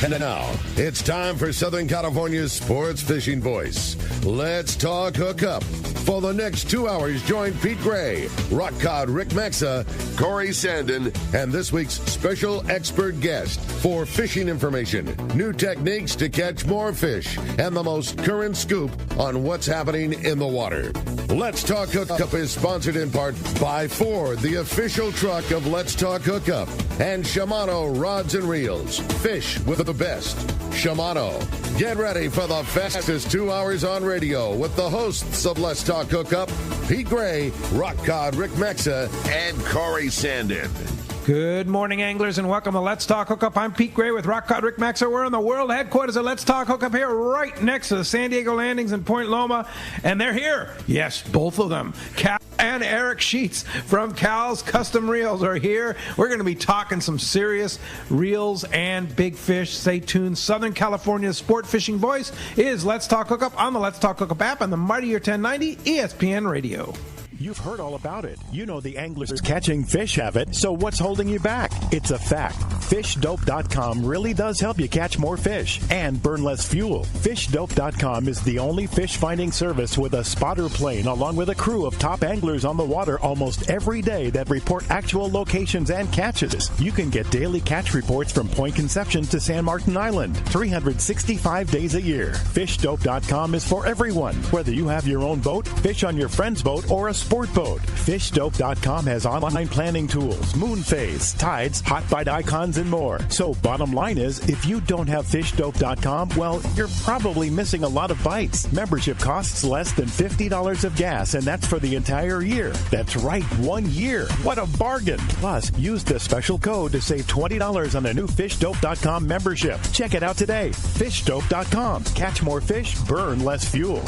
And now, it's time for Southern California's sports fishing voice. Let's talk hookup. For the next 2 hours, join Pete Gray, Rock Cod Rick Maxa, Corey Sandin, and this week's special expert guest for fishing information, new techniques to catch more fish, and the most current scoop on what's happening in the water. Let's Talk Hookup is sponsored in part by Ford, the official truck of Let's Talk Hookup, and Shimano Rods and Reels. Fish with the best. Shimano. Get ready for the fastest 2 hours on radio with the hosts of Let's Talk Hookup, Pete Gray, Rock Cod Rick Maxa, and Corey Sandin. Good morning, anglers, and welcome to Let's Talk Hookup. I'm Pete Gray with Rock Cod Rick Maxa. We're in the world headquarters of Let's Talk Hookup here right next to the San Diego Landings in Point Loma. And they're here. Yes, both of them. Cal and Eric Sheets from Cal's Custom Reels are here. We're going to be talking some serious reels and big fish. Stay tuned. Southern California's sport fishing voice is Let's Talk Hookup on the Let's Talk Hookup app and the Mightier 1090 ESPN Radio. You've heard all about it. You know the anglers catching fish have it, so what's holding you back? It's a fact. FishDope.com really does help you catch more fish and burn less fuel. FishDope.com is the only fish finding service with a spotter plane along with a crew of top anglers on the water almost every day that report actual locations and catches. You can get daily catch reports from Point Conception to San Martin Island, 365 days a year. FishDope.com is for everyone, whether you have your own boat, fish on your friend's boat, or a sport boat. FishDope.com has online planning tools, moon phase, tides, hot bite icons, and more. So bottom line is, if you don't have FishDope.com, well, you're probably missing a lot of bites. Membership costs less than $50 of gas, and that's for the entire year. That's right, 1 year. What a bargain. Plus, use the special code to save $20 on a new FishDope.com membership. Check it out today. FishDope.com. Catch more fish, burn less fuel.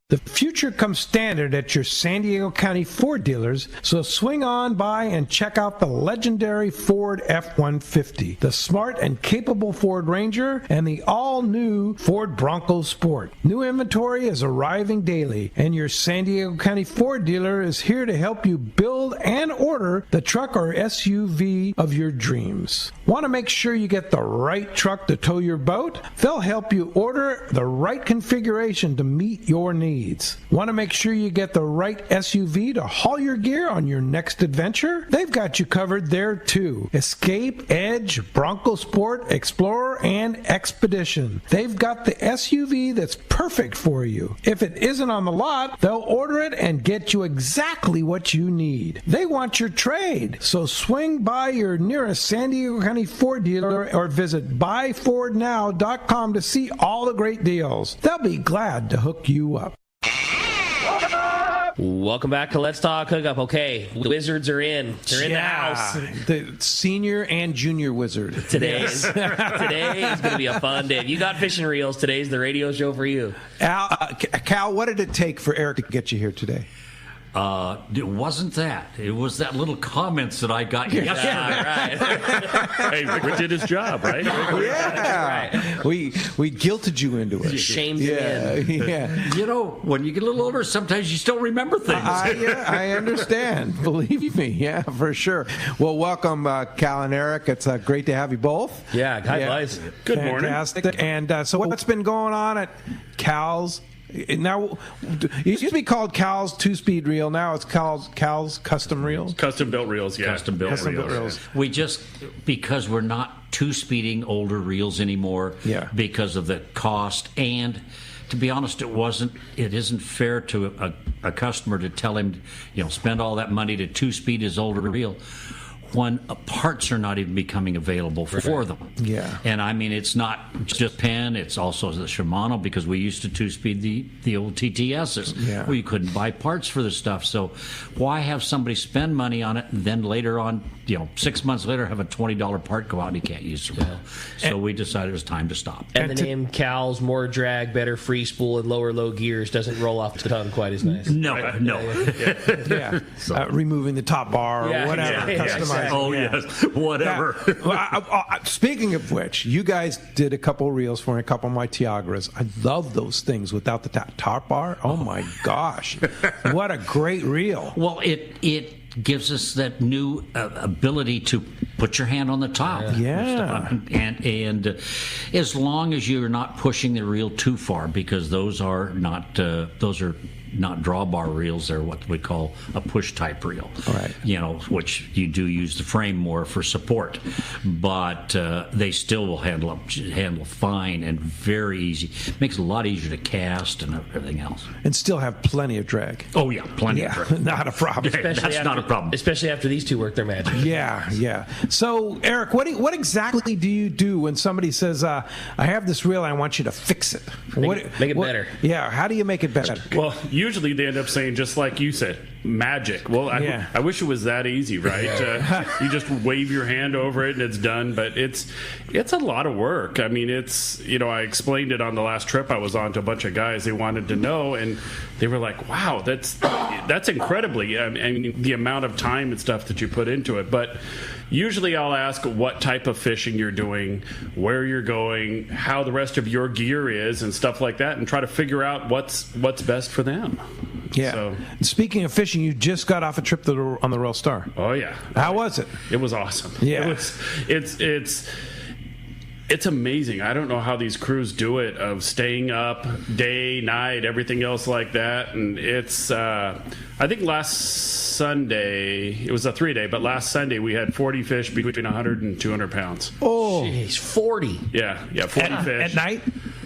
The future comes standard at your San Diego County Ford dealers, so swing on by and check out the legendary Ford F-150, the smart and capable Ford Ranger, and the all-new Ford Bronco Sport. New inventory is arriving daily, and your San Diego County Ford dealer is here to help you build and order the truck or SUV of your dreams. Want to make sure you get the right truck to tow your boat? They'll help you order the right configuration to meet your needs. Want to make sure you get the right SUV to haul your gear on your next adventure? They've got you covered there too. Escape, Edge, Bronco Sport, Explorer, and Expedition. They've got the SUV that's perfect for you. If it isn't on the lot, they'll order it and get you exactly what you need. They want your trade, so swing by your nearest San Diego County Ford dealer or visit buyfordnow.com to see all the great deals. They'll be glad to hook you up. Welcome back to Let's Talk Hookup. Okay, Wizards are in. They're in the house. The senior and junior wizard. Today is going to be a fun day. If you got fishing reels, today's the radio show for you. Cal, what did it take for Eric to get you here today? It wasn't that. It was that little comments that I got yesterday. Yeah, right. Hey, Rick did his job, right? Yeah. Right. We guilted you into it. Shamed you in. Yeah. You know, when you get a little older, sometimes you still remember things. I understand. Believe me. Yeah, for sure. Well, welcome, Cal and Eric. It's great to have you both. Yeah, hi, guys. Good morning. Fantastic. And so what's been going on at Cal's? Now, it used to be called Cal's two-speed reel. Now it's called Cal's Custom Reels. Custom-built reels, yeah. Custom-built reels. We just, because we're not two-speeding older reels anymore, because of the cost, and to be honest, it isn't fair to a customer to tell him, spend all that money to two-speed his older reel when parts are not even becoming available for them. Yeah. And I mean, it's not just Penn, it's also the Shimano, because we used to two-speed the old TTSs. Yeah. Well, you couldn't buy parts for the stuff. So why have somebody spend money on it and then later on, 6 months later, have a $20 part go out and you can't use the reel? So we decided it was time to stop. And the name Cal's, more drag, better free spool, and low gears doesn't roll off the tongue quite as nice. No. Yeah. Removing the top bar or whatever. Customizing. Oh, yes. Whatever. Speaking of which, you guys did a couple reels for me, a couple of my Tiagras. I love those things without the top bar. Oh, my gosh. What a great reel. Well, it gives us that new ability to put your hand on the top. And as long as you're not pushing the reel too far, because those are not drawbar reels. They're what we call a push type reel. Right. Which you do use the frame more for support, but they still will handle fine and very easy. Makes it a lot easier to cast and everything else. And still have plenty of drag. Oh yeah, plenty of drag. Not a problem. That's not a problem. Especially after these two work their magic. Yeah. So, Eric, what exactly do you do when somebody says, "I have this reel, and I want you to fix it"? Make it better. Yeah. How do you make it better? Well, usually they end up saying, just like you said, magic. Well, I wish it was that easy, right? You just wave your hand over it and it's done, but it's a lot of work. I mean, I explained it on the last trip I was on to a bunch of guys. They wanted to know, and they were like, wow, that's incredibly, I mean, the amount of time and stuff that you put into it. But usually I'll ask what type of fishing you're doing, where you're going, how the rest of your gear is, and stuff like that, and try to figure out what's best for them. Yeah. So, speaking of fishing, you just got off a trip on the Royal Star. Oh yeah. How was it? It was awesome. Yeah. It's amazing. I don't know how these crews do it, of staying up day, night, everything else like that. And it's, I think last Sunday, it was a 3-day, but last Sunday we had 40 fish between 100 and 200 pounds. Oh. Jeez, 40. Yeah, 40 fish. At night?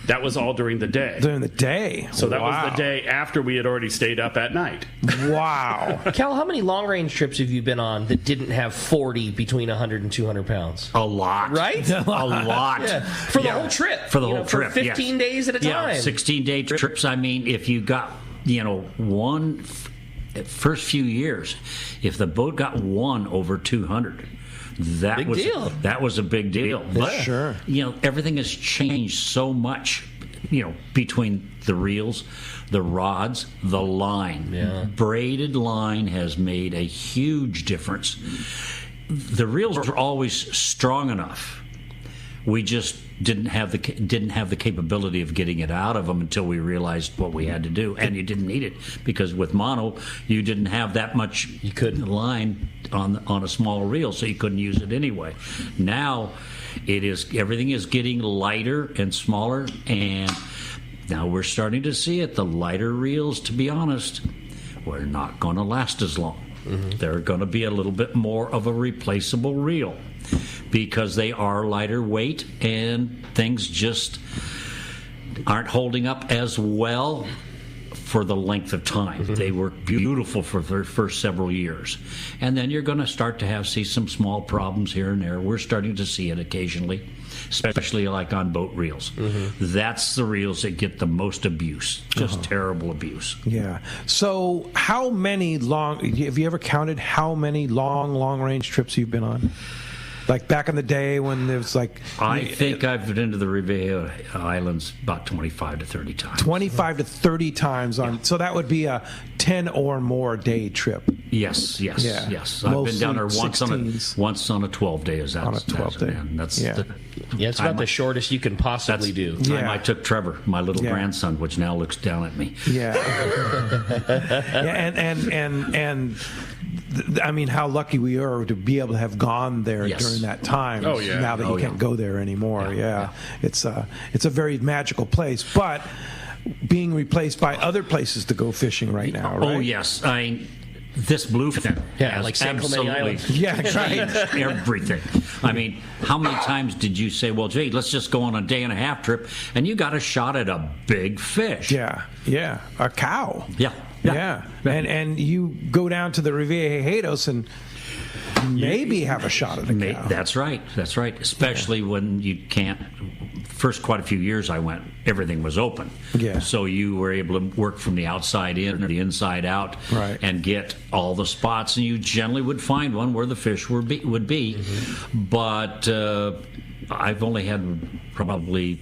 That was all during the day. During the day? So that was the day after we had already stayed up at night. Wow. Cal, how many long-range trips have you been on that didn't have 40 between 100 and 200 pounds? A lot. Right? A lot. Yeah. For the whole trip. For the whole trip, for 15 days at a time. 16-day trips. I mean, if you got, first few years, if the boat got one over 200, that was a big deal. But, sure. Everything has changed so much, between the reels, the rods, the line. Yeah. Braided line has made a huge difference. The reels were always strong enough. We just didn't have the capability of getting it out of them until we realized what we had to do, and you didn't need it because with mono you didn't have that much line on a small reel, so you couldn't use it anyway. Now everything is getting lighter and smaller, and now we're starting to see it. The lighter reels, to be honest, we're not going to last as long. Mm-hmm. They're going to be a little bit more of a replaceable reel, because they are lighter weight and things just aren't holding up as well for the length of time. Mm-hmm. They were beautiful for their first several years. And then you're going to start to see some small problems here and there. We're starting to see it occasionally, especially like on boat reels. Mm-hmm. That's the reels that get the most abuse, just terrible abuse. Yeah. So have you ever counted how many long-range trips you've been on? Like back in the day when there was I think I've been into the Riviera Islands about 25 to 30 times. 25 to 30 times on. So that would be a 10 or more day trip. Yes. I've been down there once on a 12-day. Is that on a 12-day? It's about the shortest you can possibly do. Time I took Trevor, my little grandson, which now looks down at me. Yeah. and I mean, how lucky we are to be able to have gone there during that time. Oh yeah. Now that you can't go there anymore. Yeah. It's a very magical place, but being replaced by other places to go fishing right now. Right? Oh yes, this bluefin has like San Clemente Island. Yeah, changed everything. I mean, how many times did you say, well, gee, let's just go on a day and a half trip, and you got a shot at a big fish? Yeah, a cow. Yeah. And you go down to the Reservations and maybe have a shot at a cow. That's right. Especially when you can't. First, quite a few years I went, everything was open. Yeah. So you were able to work from the outside in or the inside out, and get all the spots, and you generally would find one where the fish would be. Mm-hmm. But I've only had probably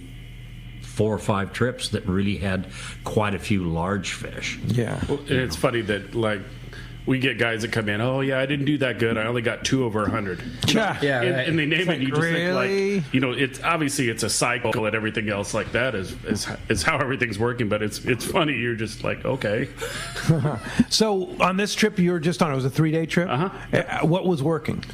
4 or 5 trips that really had quite a few large fish. Yeah. Well, it's funny that we get guys that come in, oh yeah, I didn't do that good, I only got 2 over 100. And they name it, you just think like, you know, it's obviously it's a cycle and everything else like that is how everything's working, but it's funny, you're just like, okay. So on this trip you were just on, it was a 3-day trip. What was working?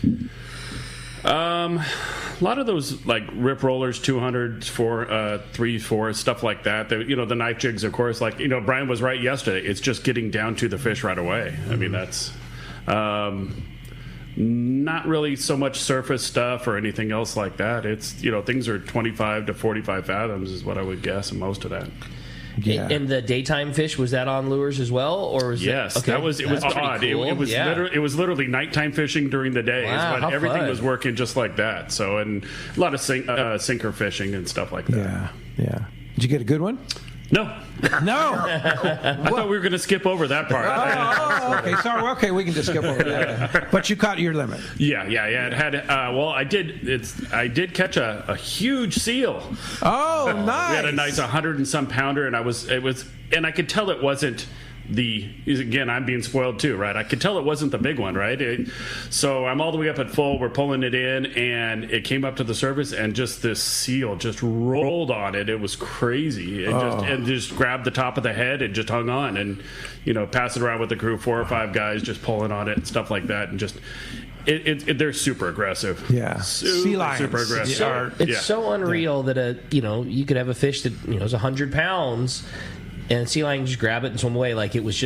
A lot of those like rip rollers, 200s, 3, 4, stuff like that. You know, the knife jigs, of course. Like, you know, Brian was right yesterday. It's just getting down to the fish right away. I mean, that's not really so much surface stuff or anything else like that. It's, you know, things are 25 to 45 fathoms is what I would guess, and most of that. Yeah. And the daytime fish, was that on lures as well, or was yes, okay. It was odd. Cool. It was literally nighttime fishing during the day, but everything was working just like that. So, and a lot of sinker fishing and stuff like that. Yeah. Did you get a good one? No. I thought we were going to skip over that part. Okay, sorry. Okay, we can just skip over that. But you caught your limit. Yeah. It had. Well, I did catch a huge seal. Oh, nice. We had a nice 100 and some pounder, and and I could tell it wasn't. Again, I'm being spoiled too, right? I could tell it wasn't the big one, right? So I'm all the way up at full. We're pulling it in, and it came up to the surface, and just this seal just rolled on it. It was crazy. It just grabbed the top of the head and just hung on, and you know, passed it around with the crew, 4 or 5 guys just pulling on it and stuff like that, and just. They're super aggressive. Yeah, sea lions. Super aggressive. It's so unreal that you could have a fish that is 100 pounds. And sea lion just grab it and swim away like it was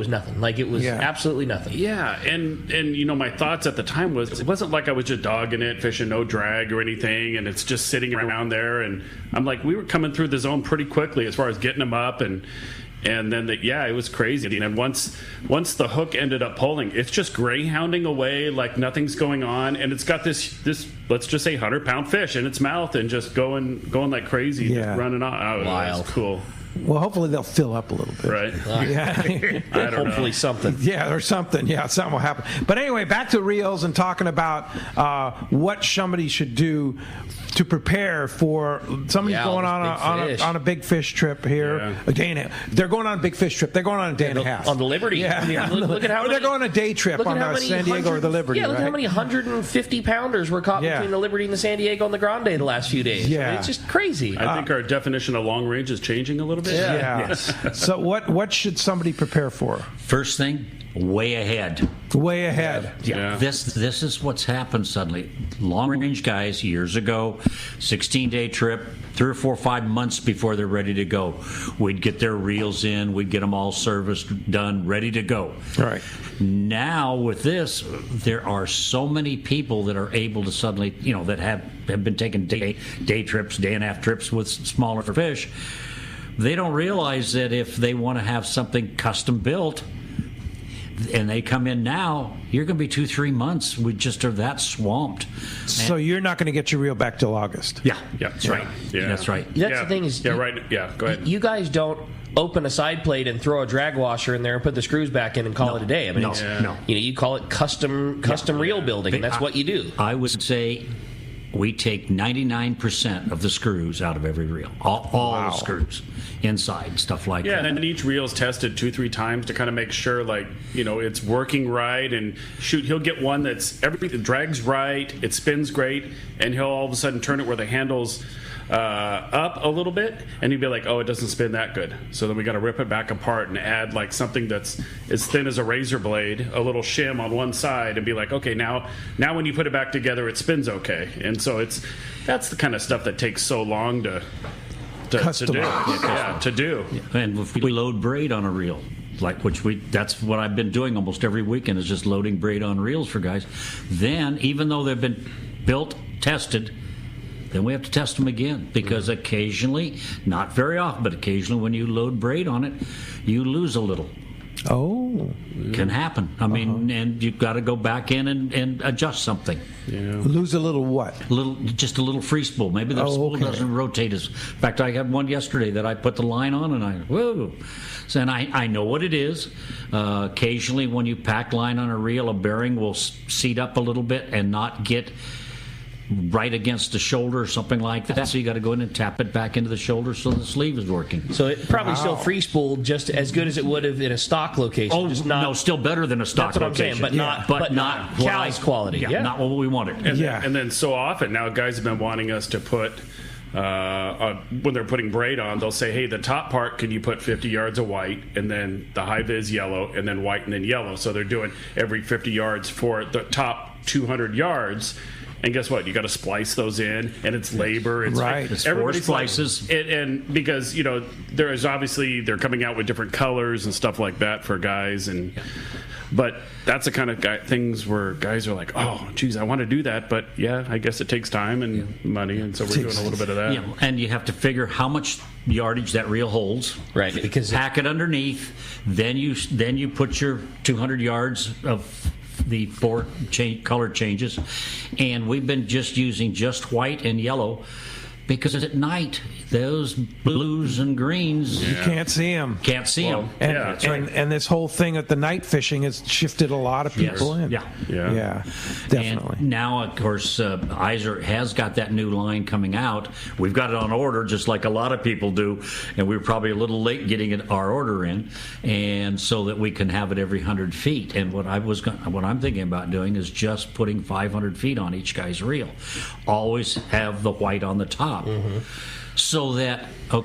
nothing. Like it was absolutely nothing. Yeah, and you know, my thoughts at the time was it wasn't like I was just dogging it, fishing no drag or anything, and it's just sitting around there. And I'm like, we were coming through the zone pretty quickly as far as getting them up, and then it was crazy. And once the hook ended up pulling, it's just greyhounding away like nothing's going on, and it's got this let's just say 100-pound fish in its mouth and just going like crazy, just running off. Oh, wild, that's cool. Well, hopefully they'll fill up a little bit. Right. Yeah. I don't hopefully know. something. Yeah, or something. Yeah, something will happen. But anyway, back to reels and talking about what somebody should do to prepare for somebody's going on a big fish trip here. Yeah. A day and a half. They're going on a big fish trip. They're going on a day and a half. On the Liberty. Yeah. Look at how they're going on a day trip on the San Diego or the Liberty. Yeah, look at how many 150-pounders were caught between the Liberty and the San Diego and the Grande the last few days. Yeah. I mean, it's just crazy. I think our definition of long range is changing a little bit. Yeah. Yes. So what should somebody prepare for? First thing, way ahead. Way ahead. Yeah. This is what's happened suddenly. Long range guys years ago, 16-day trip, 3 or 4 or 5 months before they're ready to go, we'd get their reels in, we'd get them all serviced, done, ready to go. All right. Now with this, there are so many people that are able to suddenly, that have been taking day trips, day and a half trips with smaller fish. They don't realize that if they want to have something custom built and they come in now, you're going to be 2-3 months. We just are that swamped. So you're not going to get your reel back till August. Yeah, that's right. Yeah. That's right. That's the thing is, right. Yeah, go ahead. You guys don't open a side plate and throw a drag washer in there and put the screws back in and call it a day. I mean, no. You call it custom reel building, and that's what you do. I would say we take 99% of the screws out of every reel. All the screws inside, stuff like that. Yeah, and then each reel's tested 2-3 times to kind of make sure, it's working right. And he'll get one that's everything drags right, it spins great, and he'll all of a sudden turn it where the handle's up a little bit, and he'd be like, oh, it doesn't spin that good. So then we got to rip it back apart and add something that's as thin as a razor blade, a little shim on one side, and be like, okay, now when you put it back together, it spins okay. And so that's the kind of stuff that takes so long to do. And if we load braid on a reel, that's what I've been doing almost every weekend, is just loading braid on reels for guys. Then, even though they've been built, tested, then we have to test them again, because occasionally, not very often, but occasionally when you load braid on it, you lose a little. Oh. Can happen. I mean, and you've got to go back in and adjust something. Yeah. Lose a little what? Just a little free spool. Maybe the spool doesn't rotate as. In fact, I had one yesterday that I put the line on and whoa. So, and I know what it is. Occasionally, when you pack line on a reel, a bearing will seat up a little bit and not get right against the shoulder or something like that. So you got to go in and tap it back into the shoulder so the sleeve is working. So it probably still free spooled just as good as it would have in a stock location. Oh, just no, still better than a stock location. That's what I'm saying, but not Cal's quality. Yeah, not what we wanted. And then so often now guys have been wanting us to put when they're putting braid on, they'll say, hey, the top part, can you put 50 yards of white, and then the high vis yellow, and then white, and then yellow. So they're doing every 50 yards for the top 200 yards. And guess what? You got to splice those in, and it's labor. It's right. It's 4 splices. And because, there is obviously, they're coming out with different colors and stuff like that for guys. But that's the kind of things where guys are like, oh, geez, I want to do that. But, I guess it takes time and money. And so we're doing a little bit of that. Yeah, and you have to figure how much yardage that reel holds. Right. Because pack it underneath. Then you put your 200 yards of the 4 color changes, and we've been just using just white and yellow because at night those blues and greens you can't see them. And this whole thing at the night fishing has shifted a lot of people in. Yeah, definitely. And now, of course, Iser has got that new line coming out. We've got it on order, just like a lot of people do, and we were probably a little late getting our order in, and so that we can have it every 100 feet. And what I'm thinking about doing is just putting 500 feet on each guy's reel. Always have the white on the top. Mm-hmm. So that, all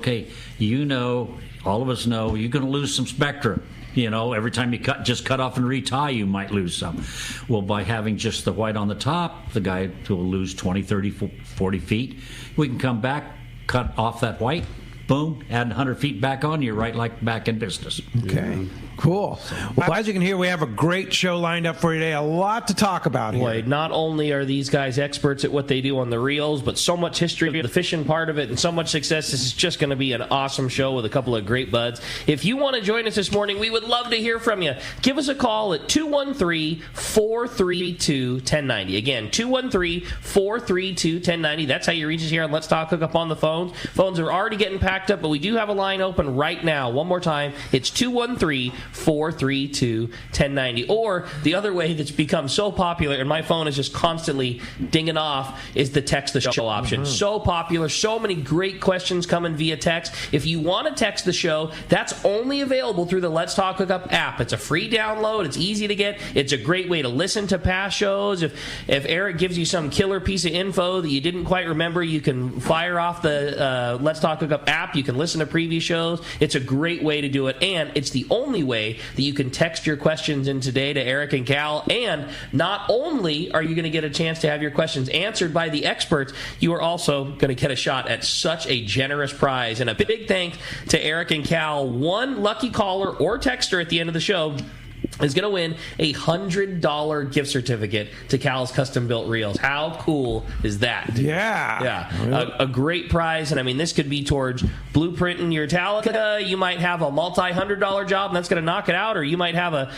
of us know you're going to lose some spectrum. Every time you cut off and retie, you might lose some. Well, by having just the white on the top, the guy will lose 20, 30, 40 feet. We can come back, cut off that white, boom, add 100 feet back on, you're right back in business. Okay. Cool. Well, as you can hear, we have a great show lined up for you today. A lot to talk about here. Boy, not only are these guys experts at what they do on the reels, but so much history of the fishing part of it and so much success. This is just going to be an awesome show with a couple of great buds. If you want to join us this morning, we would love to hear from you. Give us a call at 213-432-1090. Again, 213-432-1090. That's how you reach us here on Let's Talk Hookup on the phones. Phones are already getting packed up, but we do have a line open right now. One more time, it's 213-432-1090. Or the other way that's become so popular, and my phone is just constantly dinging off, is the text the show option. Mm-hmm. So popular, so many great questions coming via text. If you want to text the show, that's only available through the Let's Talk Hookup app. It's a free download. It's easy to get. It's a great way to listen to past shows. If Eric gives you some killer piece of info that you didn't quite remember, you can fire off the Let's Talk Hookup app. You can listen to previous shows. It's a great way to do it, and it's the only way that you can text your questions in today to Eric and Cal. And not only are you going to get a chance to have your questions answered by the experts, you are also going to get a shot at such a generous prize. And a big thanks to Eric and Cal. One lucky caller or texter at the end of the show is going to win a $100 gift certificate to Cal's Custom Built Reels. How cool is that? Yeah. A great prize. And I mean, this could be towards blueprinting your Talica. You might have a multi-$100 job and that's going to knock it out. Or you might have a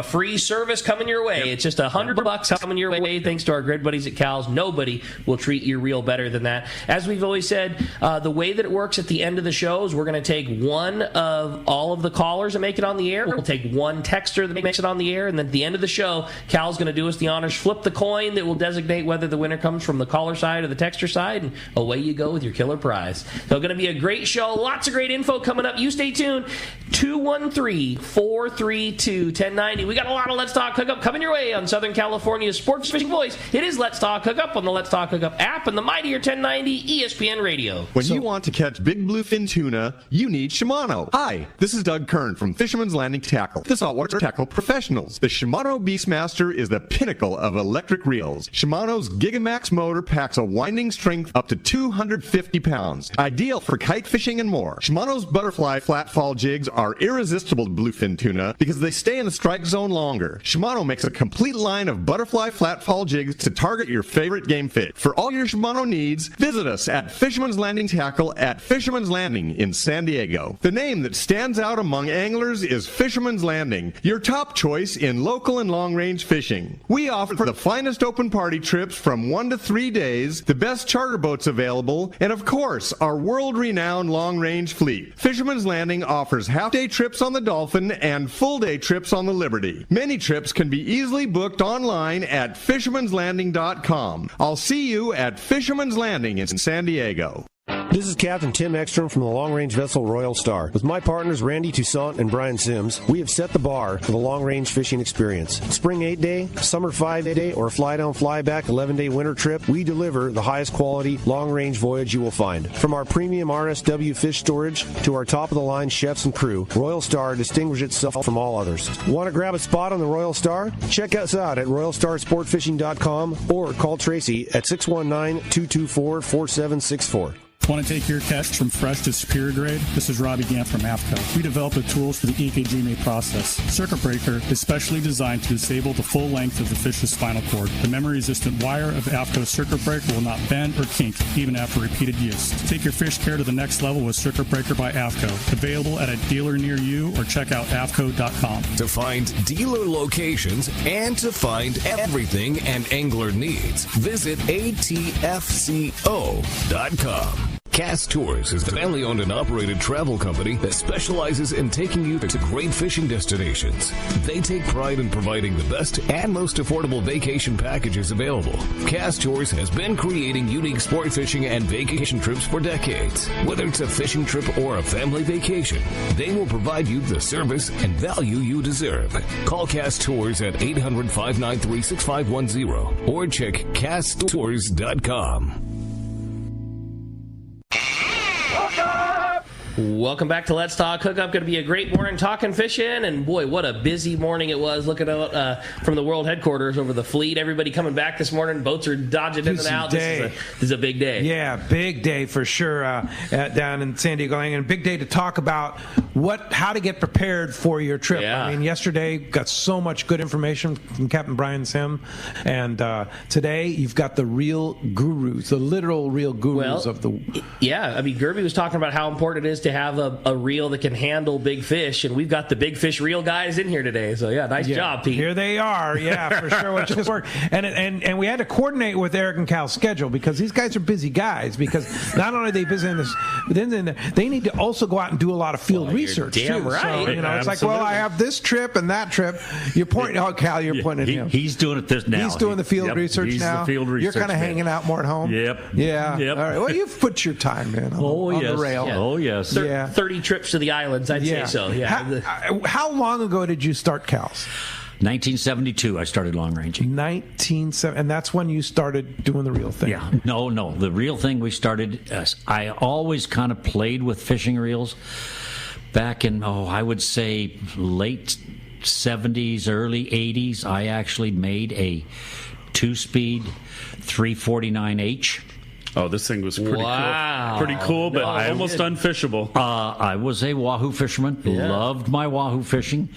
free service coming your way. Yep. It's just $100 coming your way thanks to our great buddies at Cal's. Nobody will treat your reel better than that. As we've always said, the way that it works at the end of the show is we're going to take one of all of the callers that make it on the air. We'll take one texter that makes it on the air, and then at the end of the show, Cal's going to do us the honors, flip the coin that will designate whether the winner comes from the caller side or the texter side, and away you go with your killer prize. So going to be a great show, lots of great info coming up. You stay tuned. 213-432-1090. We got a lot of Let's Talk Hookup coming your way on Southern California's sports fishing voice. It is Let's Talk Hookup on the Let's Talk Hookup app and the mightier 1090 ESPN Radio. When you want to catch big bluefin tuna, you need Shimano. Hi, this is Doug Kern from Fisherman's Landing Tackle, the saltwater tackle professionals. The Shimano Beastmaster is the pinnacle of electric reels. Shimano's Gigamax motor packs a winding strength up to 250 pounds. Ideal for kite fishing and more. Shimano's butterfly flat-fall jigs are irresistible to bluefin tuna because they stay in the strike zone longer. Shimano makes a complete line of butterfly flat-fall jigs to target your favorite game fish. For all your Shimano needs, visit us at Fisherman's Landing Tackle at Fisherman's Landing in San Diego. The name that stands out among anglers is Fisherman's Landing, your top choice in local and long-range fishing. We offer the finest open party trips from 1 to 3 days, the best charter boats available, and of course, our world-renowned long-range fleet. Fisherman's Landing offers half-day trips on the Dolphin and full-day trips on the Liberty. Many trips can be easily booked online at fishermanslanding.com. I'll see you at Fisherman's Landing in San Diego. This is Captain Tim Ekstrom from the long-range vessel Royal Star. With my partners Randy Toussaint and Brian Sims, we have set the bar for the long-range fishing experience. Spring 8-day, summer 5-day, or fly-down, fly-back 11-day winter trip, we deliver the highest quality long-range voyage you will find. From our premium RSW fish storage to our top-of-the-line chefs and crew, Royal Star distinguishes itself from all others. Want to grab a spot on the Royal Star? Check us out at RoyalStarSportFishing.com or call Tracy at 619-224-4764. Want to take your catch from fresh to superior grade? This is Robbie Gant from AFCO. We developed the tools for the EKG process. Circuit breaker is specially designed to disable the full length of the fish's spinal cord. The memory-resistant wire of AFCO's circuit breaker will not bend or kink even after repeated use. Take your fish care to the next level with Circuit Breaker by AFCO. Available at a dealer near you or check out AFCO.com. To find dealer locations and to find everything an angler needs, visit ATFCO.com. Cast Tours is the family-owned and operated travel company that specializes in taking you to great fishing destinations. They take pride in providing the best and most affordable vacation packages available. Cast Tours has been creating unique sport fishing and vacation trips for decades. Whether it's a fishing trip or a family vacation, they will provide you the service and value you deserve. Call Cast Tours at 800-593-6510 or check casttours.com. Welcome back to Let's Talk Hookup. Going to be a great morning talking fishing, and boy, what a busy morning it was. Looking out from the world headquarters over the fleet, everybody coming back this morning. Boats are dodging in and out. This is a big day. Yeah, big day for sure down in San Diego, and a big day to talk about how to get prepared for your trip. Yeah. I mean, yesterday got so much good information from Captain Brian Sim, and today you've got the real gurus, the literal real gurus of the. Yeah, I mean, Gerby was talking about how important it is to have a reel that can handle big fish, and we've got the big fish reel guys in here today. So yeah, nice job, Pete. Here they are, yeah, for sure. Which is work. And we had to coordinate with Eric and Cal's schedule because these guys are busy guys. Because not only are they busy in this, but then they need to also go out and do a lot of field research damn too. Right. So it's like, well, I have this trip and that trip. You're pointing, Cal, you're pointing at him. He's doing it this now. He's doing the field research now. The field research. You're kind of hanging out more at home. Yep. Yeah. Yep. All right. Well, you've put your time in on the rail. Yeah. Oh yes. 30 trips to the islands, I'd say so. Yeah. How long ago did you start Cal's? 1972, I started long ranging. 1970, and that's when you started doing the real thing. Yeah. No. The real thing we started. I always kind of played with fishing reels. Back in I would say late 70s, early 80s, I actually made a 2-speed 349H. Oh, this thing was pretty cool. Pretty cool, but almost unfishable. I was a wahoo fisherman. Yeah. Loved my wahoo fishing.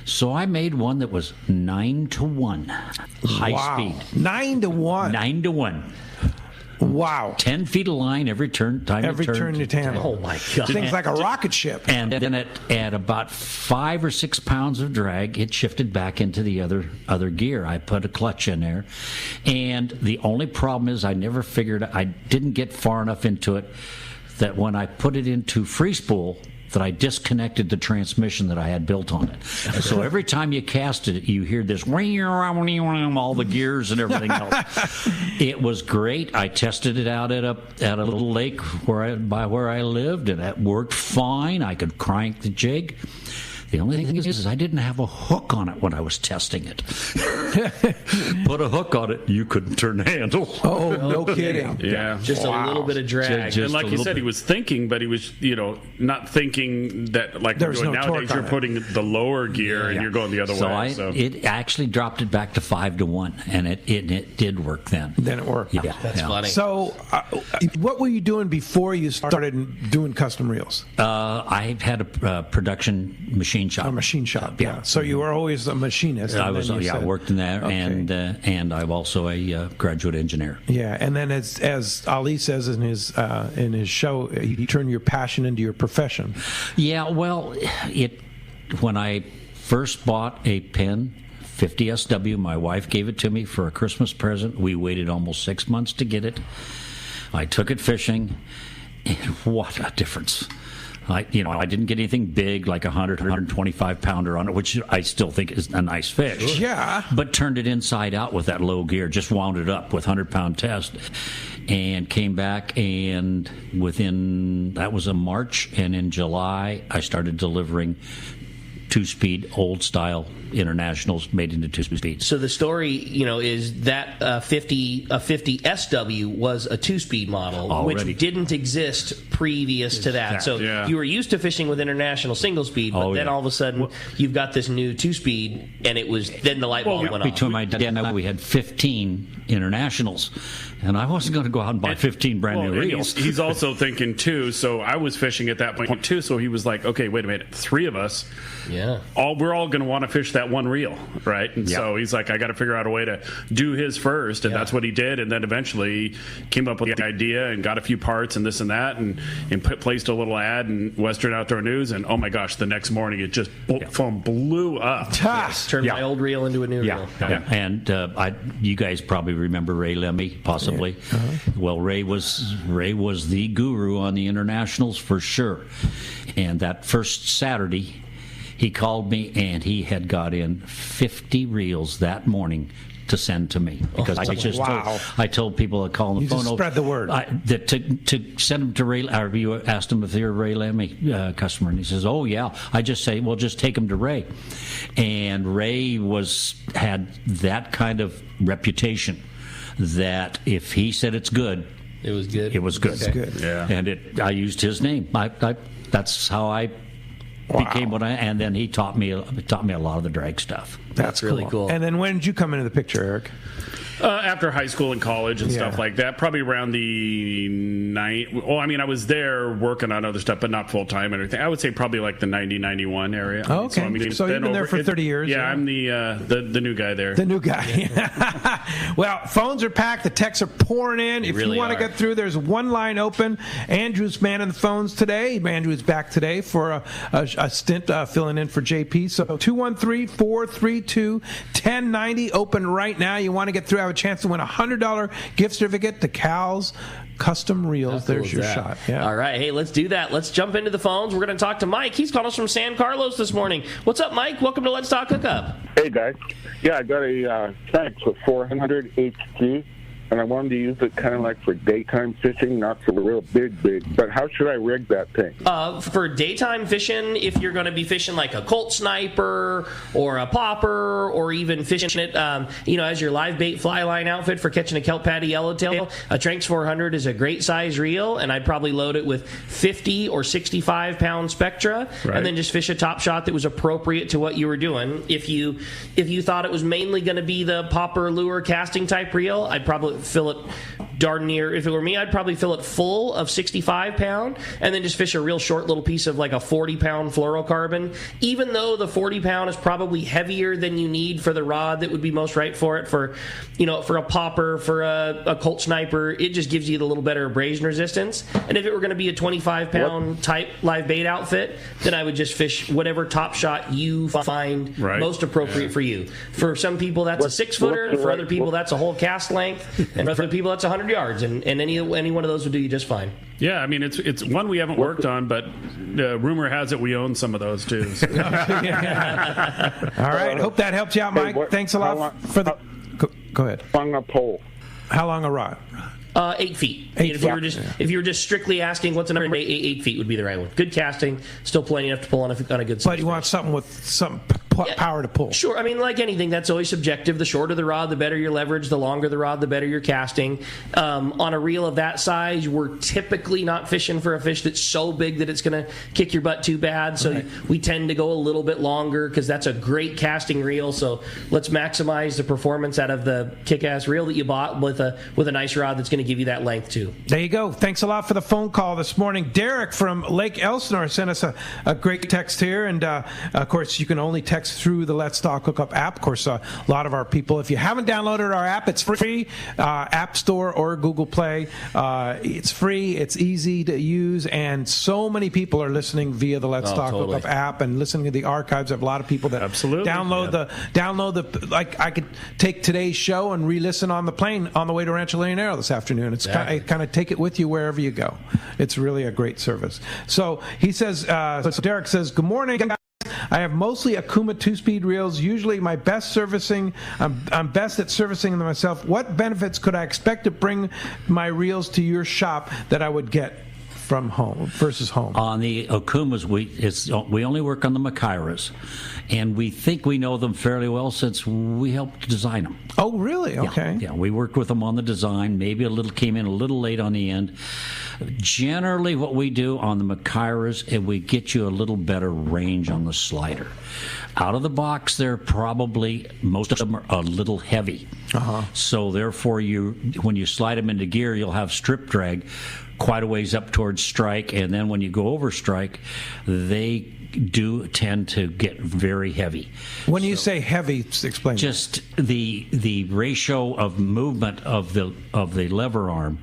So I made one that was 9-to-1 high speed. 9-to-1. 9-to-1. Wow. 10 feet of line every turn you handle. Oh, my God. Things like a rocket ship. And then at about 5 or 6 pounds of drag, it shifted back into the other gear. I put a clutch in there. And the only problem is I didn't get far enough into it that when I put it into free spool, that I disconnected the transmission that I had built on it. So every time you cast it, you hear this all the gears and everything else. It was great. I tested it out at a little lake by where I lived, and it worked fine. I could crank the jig. The only thing is I didn't have a hook on it when I was testing it. Put a hook on it, you couldn't turn the handle. Oh, no kidding. Yeah. Just a little bit of drag. And like you said, he was thinking, but he was, not thinking that like we're doing nowadays, you're putting the lower gear and you're going the other way. So it actually dropped it back to 5-to-1, and it did work then. Then it worked. Yeah. That's funny. So what were you doing before you started doing custom reels? I had a production machine shop. A machine shop, yeah. So you were always a machinist. I worked in that, okay. and I'm also a graduate engineer. Yeah, and then as Ali says in his show, you turn your passion into your profession. Yeah, well, when I first bought a Penn 50 SW. My wife gave it to me for a Christmas present. We waited almost 6 months to get it. I took it fishing, and what a difference. I didn't get anything big like 100, 125 pounder on it, which I still think is a nice fish. Sure. Yeah. But turned it inside out with that low gear, just wound it up with 100-pound test, and came back, and that was in March, and in July I started delivering 2-speed old style internationals made into 2-speed. So the story, is that 50 SW was a 2-speed model, already, which didn't exist previous to that. So you were used to fishing with international single speed, but then all of a sudden you've got this new 2-speed, and it was then the light bulb went off. Between my dad and I, we had 15 internationals, and I wasn't going to go out and buy 15 brand new reels. He's also thinking too. So I was fishing at that point too. So he was like, "Okay, wait a minute, 3 of us, we're all going to want to fish that one reel, right?" And so he's like, "I got to figure out a way to do his first," and that's what he did. And then eventually came up with the idea and got a few parts and this and that, and placed a little ad in Western Outdoor News. And oh my gosh, the next morning it just blew up. Turned my old reel into a new reel. And you guys probably remember Ray Lemmy, possibly. Well, Ray was the guru on the internationals for sure. And that first Saturday, he called me, and he had got in 50 reels that morning to send to me, because I told people to call on the phone. Just spread the word. To send them to Ray. You asked him if they're a Ray Lemmy customer, and he says, "Oh yeah." I just say, "Well, just take them to Ray." And Ray had that kind of reputation that if he said it's good, it was good. It was good. It's good. Yeah. And I used his name. That's how I became what and then he taught me a lot of the drag stuff. That's really cool. And then when did you come into the picture, Eric? After high school and college and stuff like that, probably around the I was there working on other stuff, but not full time and everything. I would say probably like the 90, 91 area. Oh, okay. So you've been there for 30 years. Yeah, I'm the new guy there. The new guy. Well, phones are packed. The texts are pouring in. If you want to get through, there's one line open. Andrew's manning the phones today. Andrew is back today for a stint filling in for JP. So 213-432-1090 open right now. You want to get through, have a chance to win a $100 gift certificate to Cal's Custom Reels. There's your shot. Yeah. All right. Hey, let's do that. Let's jump into the phones. We're going to talk to Mike. He's calling us from San Carlos this morning. What's up, Mike? Welcome to Let's Talk Hookup. Hey, guys. Yeah, I got a tank with 400 HG, and I wanted to use it kind of like for daytime fishing, not for the real big. But how should I rig that thing? For daytime fishing, if you're going to be fishing like a Colt Sniper or a popper, or even fishing it, as your live bait fly line outfit for catching a kelp patty yellowtail, a Tranx 400 is a great size reel, and I'd probably load it with 50 or 65 pound Spectra, and then just fish a top shot that was appropriate to what you were doing. If you thought it was mainly going to be the popper lure casting type reel, I'd probably fill it darn near, if it were me, I'd probably fill it full of 65 pound and then just fish a real short little piece of like a 40 pound fluorocarbon. Even though the 40 pound is probably heavier than you need for the rod that would be most right for it, for a popper, for a Colt Sniper, it just gives you the little better abrasion resistance. And if it were going to be a 25 pound type live bait outfit, then I would just fish whatever top shot you find most appropriate for you. For some people, that's a 6-footer. For other people, that's a whole cast length. And for other people, that's 100 yards, and any one of those would do you just fine. Yeah, I mean, it's one we haven't worked on, but rumor has it we own some of those too. So. All right, hope that helps you out, Mike. Thanks a lot for the. Go ahead. How long a pole? How long a rod? 8 feet. If you were just strictly asking what's the number, 8 feet would be the right one. Good casting, still plenty enough to pull on a good size. But you want something with some power to pull. Sure. I mean, like anything, that's always subjective. The shorter the rod, the better your leverage. The longer the rod, the better your casting. On a reel of that size, we're typically not fishing for a fish that's so big that it's going to kick your butt too bad. So we tend to go a little bit longer because that's a great casting reel. So let's maximize the performance out of the kick-ass reel that you bought with a nice rod that's going to give you that length too. There you go. Thanks a lot for the phone call this morning. Derek from Lake Elsinore sent us a great text here. And, of course, you can only text text through the Let's Talk Hookup app. Of course, a lot of our people, if you haven't downloaded our app, it's free, App Store or Google Play. It's free, it's easy to use, and so many people are listening via the Let's Talk Hookup app and listening to the archives. I have a lot of people that download the like I could take today's show and re-listen on the plane on the way to Rancho Leonero this afternoon. It's kind of take it with you wherever you go. It's really a great service. So he says, so Derek says, good morning, guys. I have mostly Akuma 2-speed reels. Usually my best servicing, I'm best at servicing them myself. What benefits could I expect to bring my reels to your shop that I would get from home versus home? On the Akumas, we only work on the Makairas, and we think we know them fairly well since we helped design them. Oh, really? Okay. Yeah, we worked with them on the design. Maybe came in a little late on the end. Generally, what we do on the Makairas is we get you a little better range on the slider. Out of the box, most of them are a little heavy. So therefore, when you slide them into gear, you'll have strip drag quite a ways up towards strike, and then when you go over strike, they do tend to get very heavy. When you say heavy, explain. Just the ratio of movement of the lever arm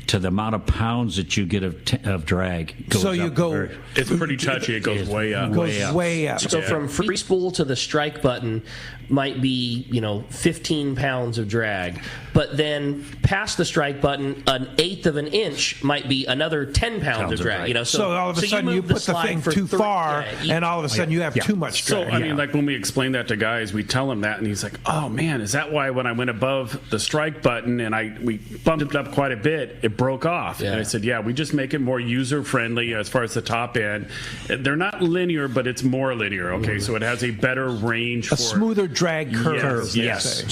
to the amount of pounds that you get of drag goes up. It's pretty touchy. It goes way up. Way up. So from free spool to the strike button might be 15 pounds of drag, but then past the strike button, an eighth of an inch might be another 10 pounds of drag. So all of a sudden you put the thing too far, and all of a sudden you have too much drag. So I mean, like when we explain that to guys, we tell him that, and he's like, "Oh man, is that why when I went above the strike button and we bumped it up quite a bit, it broke off?" And I said, "Yeah, we just make it more user friendly as far as the top end. They're not linear, but it's more linear. Okay, so it has a better range, a smoother drag curve. Yes.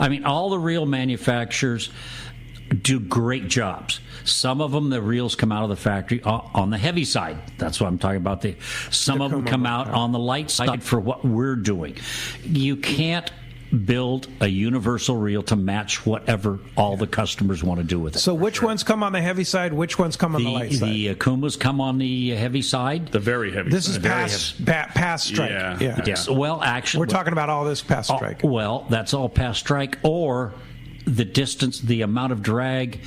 I mean, all the reel manufacturers do great jobs. Some of them, the reels come out of the factory on the heavy side. That's what I'm talking about. Some of them come out on the light side for what we're doing. You can't build a universal reel to match whatever all the customers want to do with it. So which ones come on the heavy side? Which ones come on the light side? The Akumas come on the heavy side. The very heavy This side. Is past strike. Yeah. Well, actually, we're talking about all this past strike. Well, that's all past strike, or the distance, the amount of drag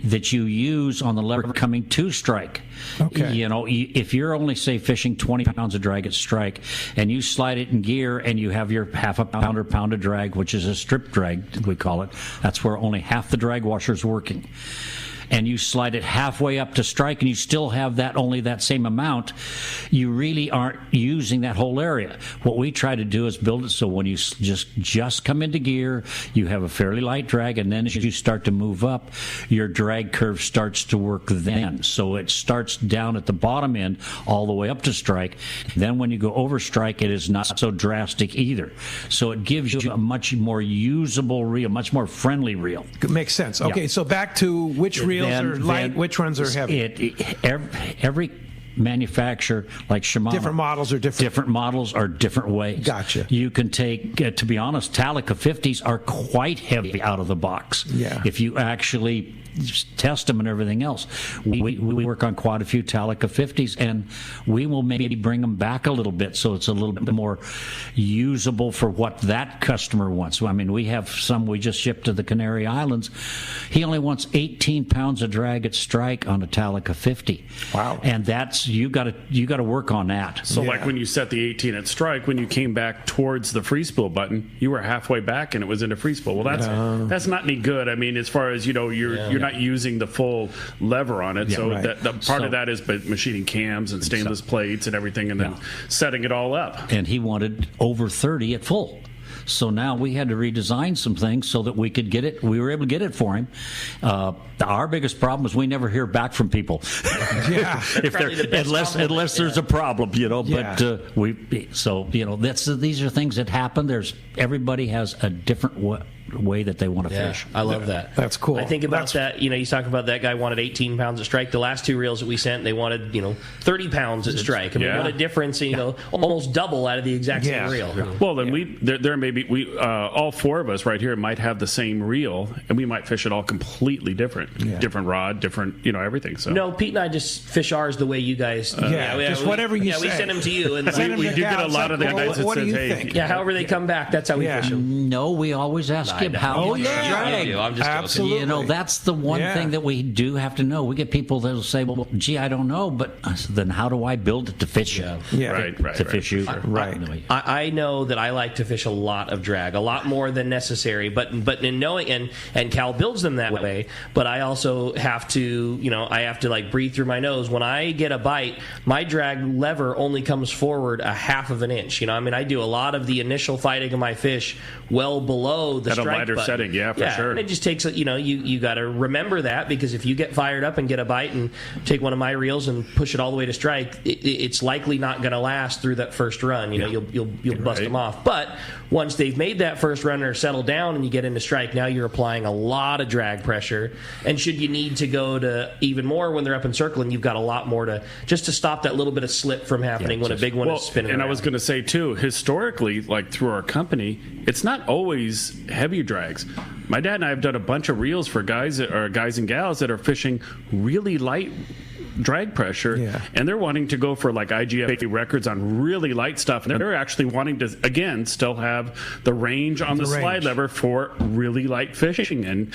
that you use on the lever coming to strike. Okay. If you're only, say, fishing 20 pounds of drag at strike, and you slide it in gear, and you have your half a pound or pound of drag, which is a strip drag, we call it. That's where only half the drag washer is working. And you slide it halfway up to strike, and you still have only that same amount, you really aren't using that whole area. What we try to do is build it so when you just come into gear, you have a fairly light drag, and then as you start to move up, your drag curve starts to work then. So it starts down at the bottom end all the way up to strike. Then when you go over strike, it is not so drastic either. So it gives you a much more usable reel, much more friendly reel. Makes sense. Okay, so back to which reel are light, which ones are heavy? Every manufacturer, like Shimano, different models are different ways. Gotcha. You can take, to be honest, Talica 50s are quite heavy out of the box. Yeah. If you actually test them and everything else. We work on quite a few Talica 50s, and we will maybe bring them back a little bit so it's a little bit more usable for what that customer wants. I mean, we have some we just shipped to the Canary Islands. He only wants 18 pounds of drag at strike on a Talica 50. Wow. And that's you got to work on that. So like when you set the 18 at strike, when you came back towards the free spool button, you were halfway back and it was into free spool. Well, that's not any good. I mean, as far as you're not using the full lever on it. Yeah, so right. Part of that is machining cams and stainless plates and everything, and then setting it all up. And he wanted over 30 at full. So now we had to redesign some things so that we could get it. We were able to get it for him. Our biggest problem is we never hear back from people. Yeah, unless there's a problem, But these are things that happen. Everybody has a different way that they want to fish. I love that. That's cool. I think about that. You talk about that guy wanted 18 pounds at strike. The last 2 reels that we sent, they wanted 30 pounds at strike. I mean, what a difference! Almost double out of the exact same reel. Well, then there may be all 4 of us right here might have the same reel, and we might fish it all completely different. Different rod, different everything. So no, Pete and I just fish ours the way you guys. Just whatever you say. We send them to you, and we do get a lot of the guys that says, "Hey, however they come back, that's how we fish them." No, we always ask him how much drag. I'm just absolutely. That's the one thing that we do have to know. We get people that will say, "Well, gee, I don't know," but then how do I build it to fish you? To fish you. I know that I like to fish a lot of drag, a lot more than necessary. But in knowing and Cal builds them that way. But I also have to like breathe through my nose when I get a bite. My drag lever only comes forward a half of an inch. I do a lot of the initial fighting of my fish well below the strike at a lighter button. setting, for sure. And it just takes you got to remember that, because if you get fired up and get a bite and take one of my reels and push it all the way to strike, it's likely not going to last through that first run. You'll bust them off. But once they've made that first run or settled down and you get into strike, now you're applying a lot of drag pressure. And should you need to go to even more when they're up and circling, you've got a lot more to stop that little bit of slip from happening when a big one is spinning around. I was going to say too, historically, like through our company, it's not always heavy drags. My dad and I have done a bunch of reels for guys and gals that are fishing really light drag pressure, and they're wanting to go for like IGFA records on really light stuff, and they're actually wanting to again still have the range on the slide lever for really light fishing, and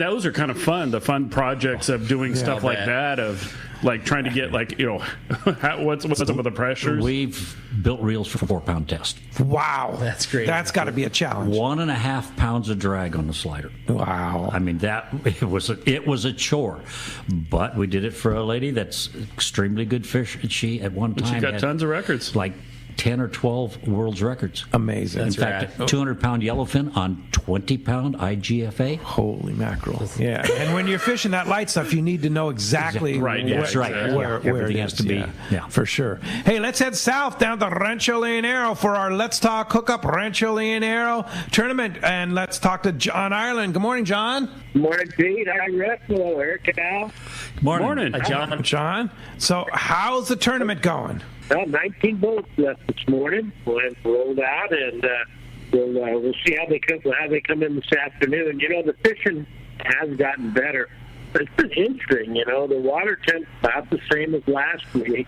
those are kind of fun. The fun projects of doing stuff like that, of like trying to get what's some of the pressures. We've built reels for 4-pound test. Wow, that's great. That's got to be a challenge. 1.5 pounds of drag on the slider. Wow. I mean it was a chore, but we did it for a lady that's extremely good fish. And she at one time she got tons of records, like 10 or 12 world's records. Amazing. In fact, 200-pound yellowfin on 20-pound IGFA. Holy mackerel. Yeah. And when you're fishing that light stuff, you need to know exactly where it has to be. Yeah, for sure. Hey, let's head south down to Rancho Leonero for our Let's Talk Hookup Rancho Leonero tournament. And let's talk to John Ireland. Good morning, John. Good morning, Pete. Hi, Rick. Hello, Eric. Al. Good morning. Hi, John. So how's the tournament going? Well, 19 boats left this morning. We'll have rolled out, and we'll see how they come in this afternoon. The fishing has gotten better. It's been interesting. The water temp's about the same as last week,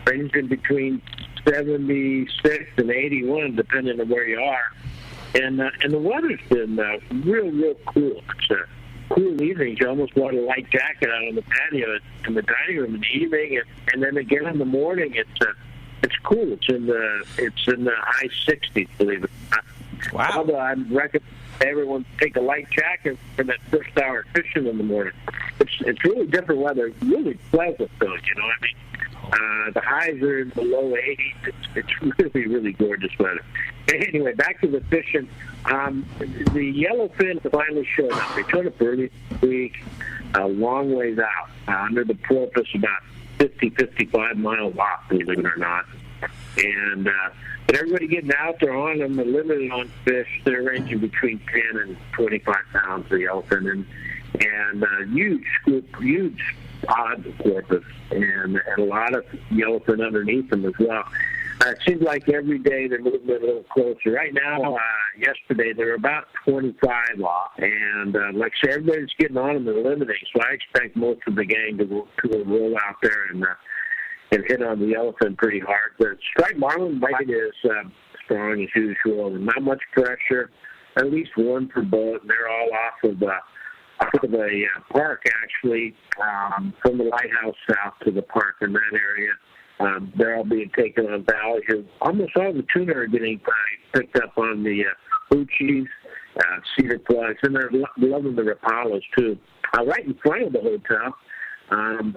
ranging between 76 and 81, depending on where you are. And the weather's been real cool. It's a cool evening. You almost want a light jacket out on the patio in the dining room in the evening, and then again in the morning. It's cool. It's in the high 60s, believe it or not. Wow. Although I recommend everyone take a light jacket for that first hour fishing in the morning. It's really different weather. Really pleasant, though. I mean, the highs are in the low 80s. It's really gorgeous weather. Anyway, back to the fishing. The yellowfin finally showed up. They showed up early this week, a long ways out, under the porpoise, about 55 miles off, believe it or not. And but everybody getting out there on them, they're limited on fish. They're ranging between 10 and 25 pounds for yellowfin, and huge pods of porpoise, and a lot of yellowfin underneath them as well. It seems like every day they're moving a little closer. Right now, yesterday, they were about 25 off. And like I said, everybody's getting on them and limiting. So I expect most of the gang to roll out there and hit on the yellowfin pretty hard. The striped marlin bite is strong as usual. Not much pressure, at least one per boat. And they're all off of the park, actually, from the lighthouse south to the park in that area. They're all being taken on valley. Almost all the tuna are getting picked up on the hoochies, cedar plugs, and they're loving the rapalas too. Right in front of the hotel,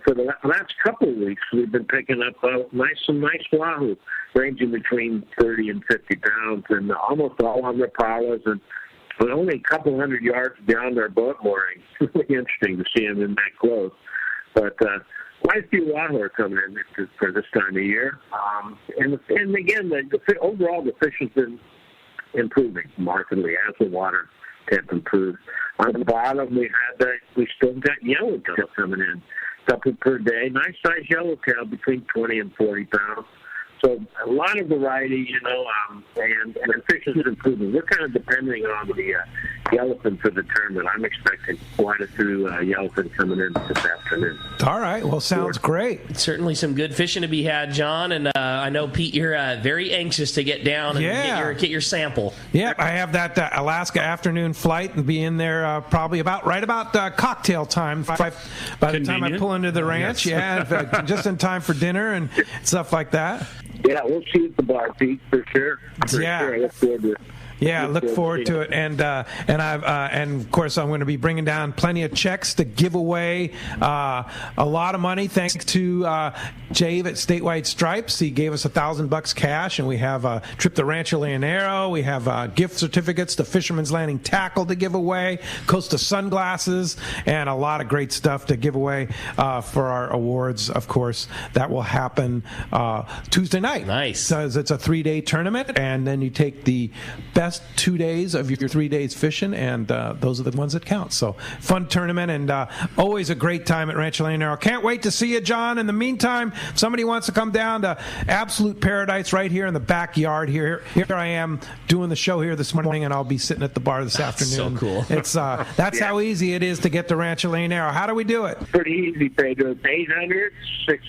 for the last couple of weeks, we've been picking up some nice wahoo, ranging between 30 and 50 pounds, and almost all on rapalas, and only a couple hundred yards beyond our boat mooring. It's really interesting to see them in that close. But quite a few wahoo are coming in for this time of year. And again, overall the fish has been improving markedly as the water temp improves. On the bottom, we still got yellowtail coming in, couple per day. Nice size yellowtail between 20 and 40 pounds. So a lot of variety, and the fish is improving. We're kind of depending on the yellowfin for the tournament. I'm expecting quite a few yellowfin coming in this afternoon. All right. Well, sounds great. Certainly some good fishing to be had, John. And I know, Pete, you're very anxious to get down and get your sample. Yeah, I have that Alaska afternoon flight and be in there probably right about cocktail time. By the time I pull into the ranch, just in time for dinner and stuff like that. Yeah, we'll see you at the bar, Pete, for sure. Sure. I look forward to it. Yeah, look forward to it, and of course I'm going to be bringing down plenty of checks to give away a lot of money. Thanks to Jave at Statewide Stripes, he gave us $1,000 cash, and we have a trip to Rancho Leonero. We have gift certificates to Fisherman's Landing Tackle to give away, Costa Sunglasses, and a lot of great stuff to give away for our awards. Of course, that will happen Tuesday night. Nice. So it's a 3-day tournament, and then you take the best 2 days of your 3 days fishing, and those are the ones that count. So fun tournament, and always a great time at Rancho Leonero. Can't wait to see you, John. In the meantime, if somebody wants to come down to Absolute Paradise right here in the backyard, here I am doing the show here this morning, and I'll be sitting at the bar this afternoon. So cool. It's that's how easy it is to get to Rancho Leonero. How do we do it? Pretty easy, Pedro. It's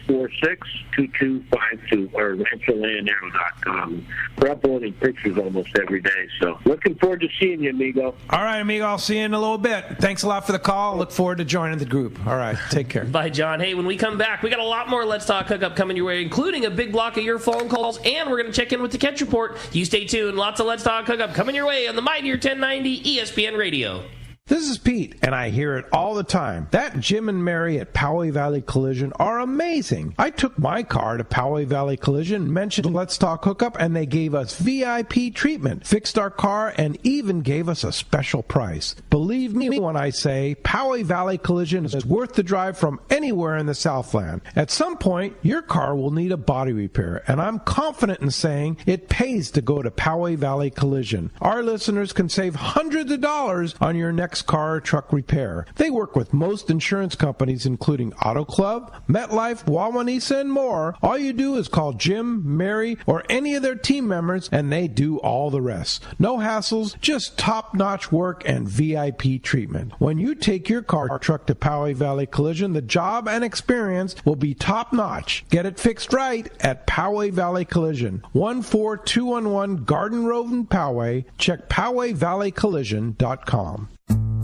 800-646-2252 or rancholeonero.com. We're uploading pictures almost every day. So looking forward to seeing you, amigo. All right, amigo. I'll see you in a little bit. Thanks a lot for the call. Look forward to joining the group. All right. Take care. Bye, John. Hey, when we come back, we got a lot more Let's Talk Hookup coming your way, including a big block of your phone calls, and we're going to check in with the catch report. You stay tuned. Lots of Let's Talk Hookup coming your way on the Mightier 1090 ESPN Radio. This is Pete, and I hear it all the time. That Jim and Mary at Poway Valley Collision are amazing. I took my car to Poway Valley Collision, mentioned Let's Talk Hookup, and they gave us VIP treatment, fixed our car, and even gave us a special price. Believe me when I say Poway Valley Collision is worth the drive from anywhere in the Southland. At some point, your car will need a body repair, and I'm confident in saying it pays to go to Poway Valley Collision. Our listeners can save hundreds of dollars on your next car or truck repair. They work with most insurance companies, including Auto Club, MetLife, Wawanesa, and more. All you do is call Jim, Mary, or any of their team members, and they do all the rest. No hassles, just top-notch work and VIP treatment. When you take your car or truck to Poway Valley Collision, the job and experience will be top-notch. Get it fixed right at Poway Valley Collision, 14211 Garden Road in Poway. Check PowayValleyCollision.com.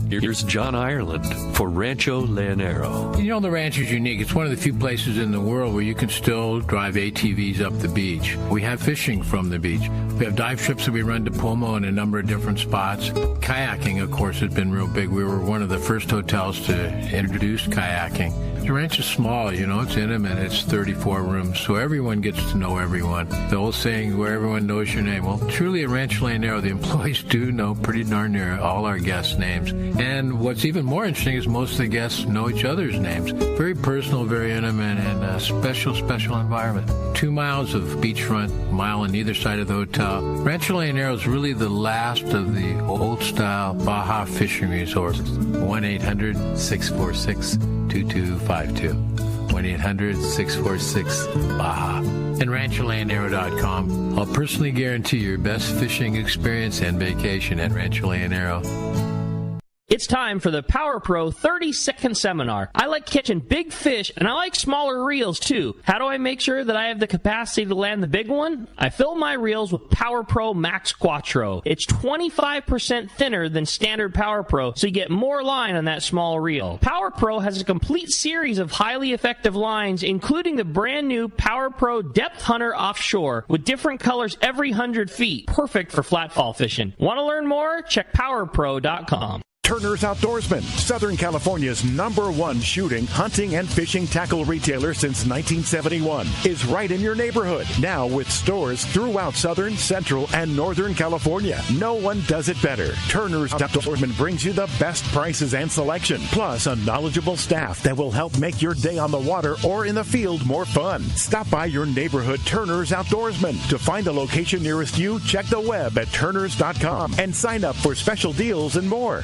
Here's John Ireland for Rancho Leonero. You know, the ranch is unique. It's one of the few places in the world where you can still drive ATVs up the beach. We have fishing from the beach. We have dive trips that we run to Pomo in a number of different spots. Kayaking, of course, has been real big. We were one of the first hotels to introduce kayaking. The ranch is small, it's intimate. It's 34 rooms, so everyone gets to know everyone. The old saying, where everyone knows your name. Well, truly at Rancho Leonero, the employees do know pretty darn near all our guests' names. And what's even more interesting is most of the guests know each other's names. Very personal, very intimate, and a special environment. 2 miles of beachfront, mile on either side of the hotel. Rancho Leonero is really the last of the old-style Baja fishing resorts. 1-800-646-2252. 1-800-646-BAJA. And RanchoLeonero.com. I'll personally guarantee your best fishing experience and vacation at Rancho Leonero. It's time for the Power Pro 30-second seminar. I like catching big fish, and I like smaller reels, too. How do I make sure that I have the capacity to land the big one? I fill my reels with Power Pro Max Quattro. It's 25% thinner than standard Power Pro, so you get more line on that small reel. Power Pro has a complete series of highly effective lines, including the brand new Power Pro Depth Hunter Offshore, with different colors every 100 feet. Perfect for flatfall fishing. Want to learn more? Check PowerPro.com. Turner's Outdoorsman, Southern California's #1 shooting, hunting, and fishing tackle retailer since 1971, is right in your neighborhood. Now with stores throughout Southern, Central, and Northern California. No one does it better. Turner's Outdoorsman brings you the best prices and selection, plus a knowledgeable staff that will help make your day on the water or in the field more fun. Stop by your neighborhood Turner's Outdoorsman. To find the location nearest you, check the web at turners.com and sign up for special deals and more.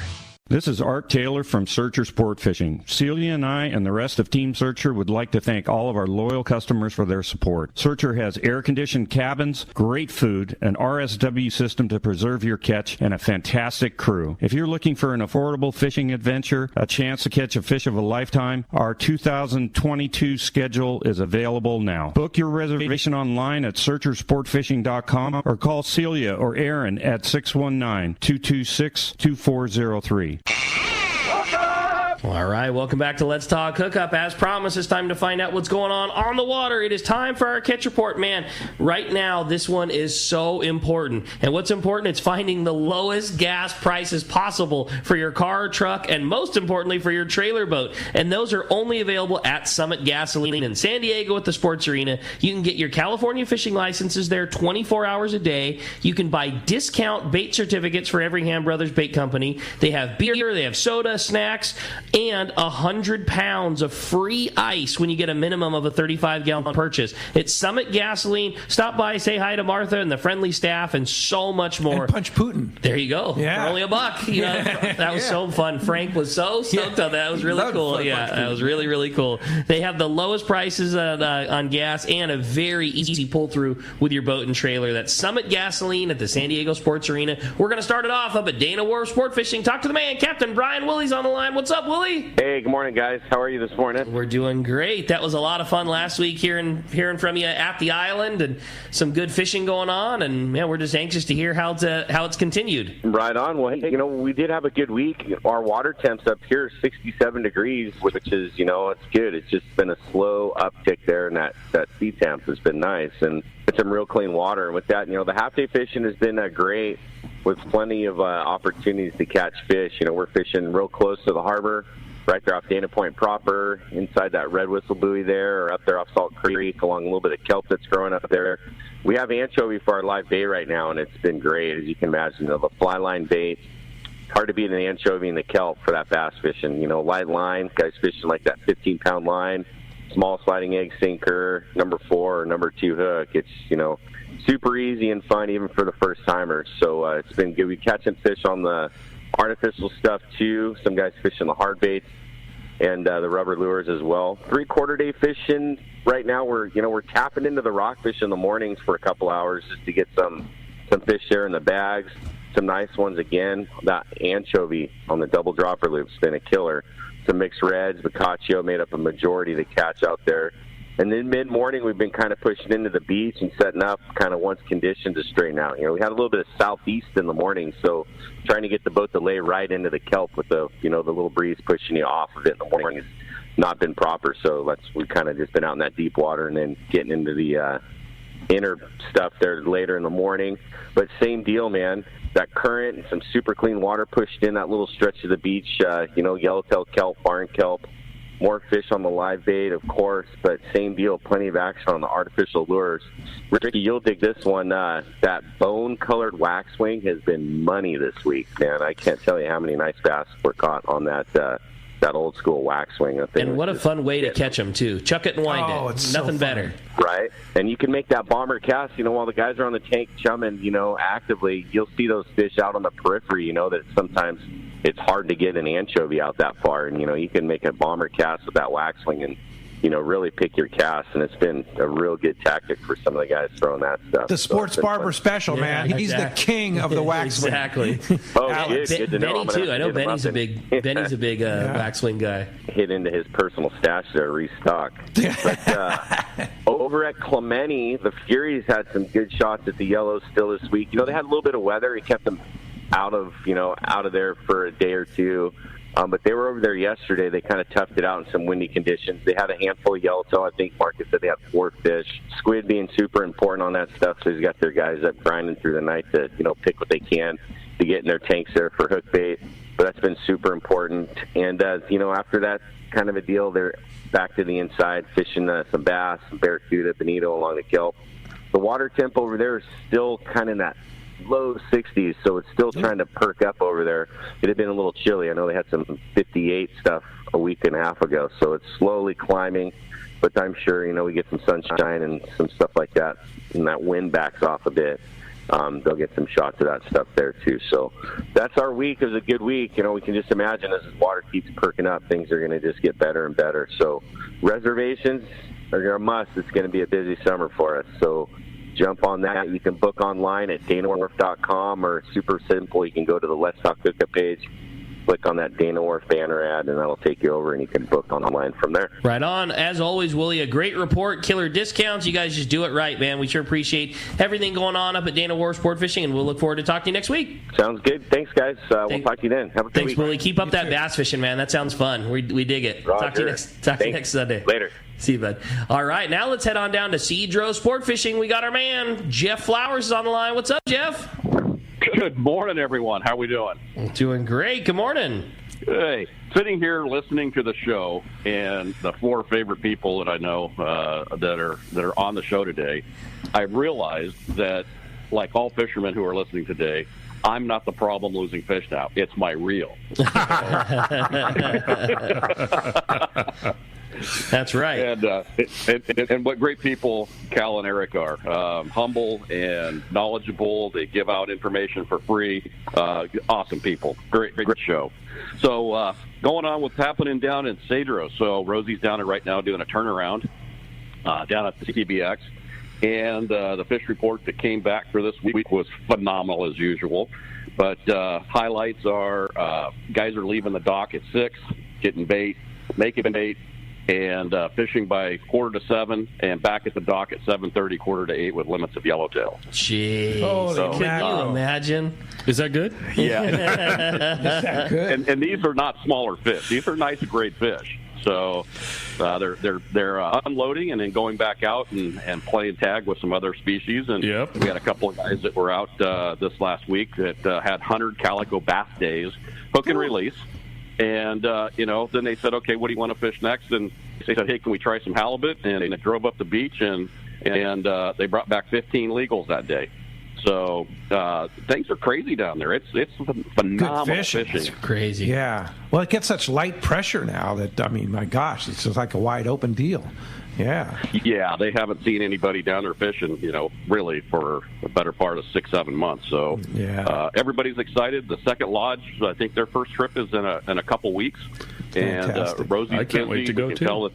This is Art Taylor from Searcher Sport Fishing. Celia and I and the rest of Team Searcher would like to thank all of our loyal customers for their support. Searcher has air-conditioned cabins, great food, an RSW system to preserve your catch, and a fantastic crew. If you're looking for an affordable fishing adventure, a chance to catch a fish of a lifetime, our 2022 schedule is available now. Book your reservation online at searchersportfishing.com or call Celia or Aaron at 619-226-2403. All right, welcome back to Let's Talk Hookup. As promised, it's time to find out what's going on the water. It is time for our catch report. Man, right now, this one is so important. And what's important, it's finding the lowest gas prices possible for your car or truck, and most importantly, for your trailer boat. And those are only available at Summit Gasoline in San Diego at the Sports Arena. You can get your California fishing licenses there 24 hours a day. You can buy discount bait certificates for Everyham Brothers Bait Company. They have beer, they have soda, snacks, and 100 pounds of free ice when you get a minimum of a 35-gallon purchase. It's Summit Gasoline. Stop by, say hi to Martha and the friendly staff, and so much more. And punch Putin. There you go. Yeah. For only $1. You know, that was so fun. Frank was so stoked on that. It was really cool. Yeah, that was really, really cool. They have the lowest prices on gas and a very easy pull-through with your boat and trailer. That's Summit Gasoline at the San Diego Sports Arena. We're going to start it off up at Dana Wharf Sport Fishing. Talk to the man, Captain Brian Willie's on the line. What's up, Willie? Hey, good morning, guys. How are you this morning? We're doing great. That was a lot of fun last week hearing from you at the island, and some good fishing going on. And man, we're just anxious to hear how it's continued. Right on. Well, hey, we did have a good week. Our water temps up here are 67 degrees, which is, it's good. It's just been a slow uptick there, and that sea temp has been nice, and it's some real clean water. And with that, the half-day fishing has been great, with plenty of opportunities to catch fish. We're fishing real close to the harbor, right there off Dana Point proper, inside that red whistle buoy there, or up there off Salt Creek, along a little bit of kelp that's growing up there. We have anchovy for our live bait right now, and it's been great. As you can imagine, the fly line bait, hard to beat an anchovy in the kelp for that bass fishing. Light line, guys fishing like that 15-pound line, small sliding egg sinker, number 4 or number 2 hook. It's, super easy and fun even for the first timers. So it's been good. We catching fish on the artificial stuff too. Some guys fishing the hard baits and the rubber lures as well. 3/4 day fishing right now. We're tapping into the rockfish in the mornings for a couple hours just to get some fish there in the bags. Some nice ones again. That anchovy on the double dropper loop's been a killer. Some mixed reds, Boccaccio made up a majority of the catch out there. And then mid-morning, we've been kind of pushing into the beach and setting up kind of once conditions to straighten out. We had a little bit of southeast in the morning, so trying to get the boat to lay right into the kelp with the little breeze pushing you off of it in the morning has not been proper. So we've kind of just been out in that deep water and then getting into the inner stuff there later in the morning. But same deal, man. That current and some super clean water pushed in that little stretch of the beach, yellowtail kelp, barn kelp. More fish on the live bait, of course, but same deal, plenty of action on the artificial lures. Ricky, you'll dig this one. That bone-colored waxwing has been money this week, man. I can't tell you how many nice bass were caught on that old-school waxwing. And what a fun way to catch them, too. Chuck it and wind it. It's nothing so better. Right. And you can make that bomber cast, while the guys are on the tank chumming, actively. You'll see those fish out on the periphery, that sometimes it's hard to get an anchovy out that far. And, you can make a bomber cast with that waxwing and, really pick your cast. And it's been a real good tactic for some of the guys throwing that stuff. The sports barber special, man. He's the king of the waxwing. Exactly. Good to know. Benny, too. I know Benny's a big waxwing guy. Hit into his personal stash there, restock. But over at Clemente, the Furies had some good shots at the Yellows still this week. They had a little bit of weather. It kept them out of there for a day or two. But they were over there yesterday. They kind of toughed it out in some windy conditions. They had a handful of yellowtail. I think Marcus said they had 4 fish. Squid being super important on that stuff, so he's got their guys up grinding through the night to, pick what they can to get in their tanks there for hook bait. but that's been super important. And, after that kind of a deal, they're back to the inside, fishing some bass, some barracuda, bonito along the kelp. The water temp over there is still kind of in that low 60s, so it's still trying to perk up over there. It had been a little chilly. I know they had some 58 stuff a week and a half ago, so it's slowly climbing. But I'm sure, we get some sunshine and some stuff like that, and that wind backs off a bit. They'll get some shots of that stuff there, too. So that's our week. It was a good week. We can just imagine as the water keeps perking up, things are going to just get better and better. So reservations are a must. It's going to be a busy summer for us. So jump on that. You can book online at DanaWharf.com, or super simple. You can go to the Let's Talk Hookup page, click on that Dana Wharf banner ad, and that'll take you over, and you can book online from there. Right on. As always, Willie, a great report, killer discounts. You guys just do it right, man. We sure appreciate everything going on up at Dana Wharf Sport Fishing, and we'll look forward to talking to you next week. Sounds good. Thanks, guys. We'll talk to you then. Have a good Thanks, week. Willie. Keep up that bass fishing, man. That sounds fun. We dig it. Roger. Talk to you next Sunday. Later. See you, bud. All right, now let's head on down to Cedro Sport Fishing. We got our man, Jeff Flowers, is on the line. What's up, Jeff? Good morning, everyone. How we doing? Doing great. Good morning. Hey, sitting here listening to the show, and the four favorite people that I know that are on the show today, I realized that, like all fishermen who are listening today, I'm not the problem losing fish now. It's my reel. That's right. And what great people Cal and Eric are. Humble and knowledgeable. They give out information for free. Awesome people. Great show. So going on what's happening down in Cedro. So Rosie's down there right now doing a turnaround down at the CBX. And the fish report that came back for this week was phenomenal as usual. But highlights are guys are leaving the dock at 6, getting bait, making bait, and fishing by 6:45 and back at the dock at 7:30, 7:45 with limits of yellowtail. Jeez. So, can you imagine? Is that good? Yeah. Is that good? And these are not smaller fish. These are nice, great fish. So they're unloading and then going back out and playing tag with some other species. And we had a couple of guys that were out this last week that had 100 calico bass days, hook and release. And, then they said, okay, what do you want to fish next? And they said, hey, can we try some halibut? And they drove up the beach, and they brought back 15 legals that day. So things are crazy down there. It's phenomenal fishing. It's crazy. Yeah. Well, it gets such light pressure now that, my gosh, it's just like a wide open deal. Yeah. Yeah, they haven't seen anybody down there fishing, really for the better part of 6-7 months. So everybody's excited. The second lodge, I think their first trip is in a couple weeks. Fantastic. And Rosie's I can't wait to go too.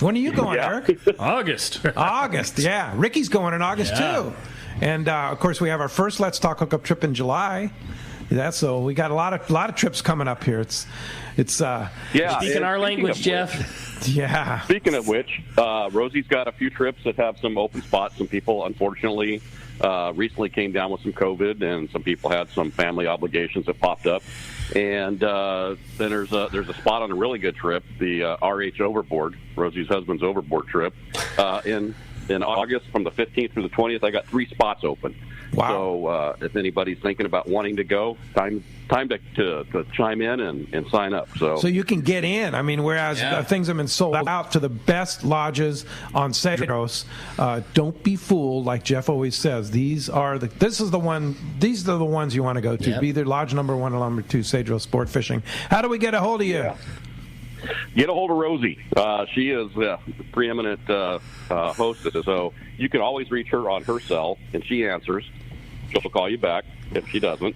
When are you going, Eric? August. August, yeah. Ricky's going in August too. And of course, we have our first Let's Talk Hookup trip in July. So we got a lot of trips coming up here. It's speaking our language, Jeff. Yeah. Speaking of which, Rosie's got a few trips that have some open spots. Some people, unfortunately, recently came down with some COVID, and some people had some family obligations that popped up. And then there's a spot on a really good trip, the RH Overboard, Rosie's husband's overboard trip, in August from the 15th through the 20th. I got 3 spots open. Wow. So if anybody's thinking about wanting to go, time to chime in and sign up. So you can get in. Whereas things have been sold out to the best lodges on Cedros. Don't be fooled, like Jeff always says. These are the ones you want to go to. Yep. Be either lodge number 1 or number 2, Cedros Sport Fishing. How do we get a hold of you? Yeah. Get a hold of Rosie. She is the preeminent hostess, so you can always reach her on her cell, and she answers. She'll call you back if she doesn't,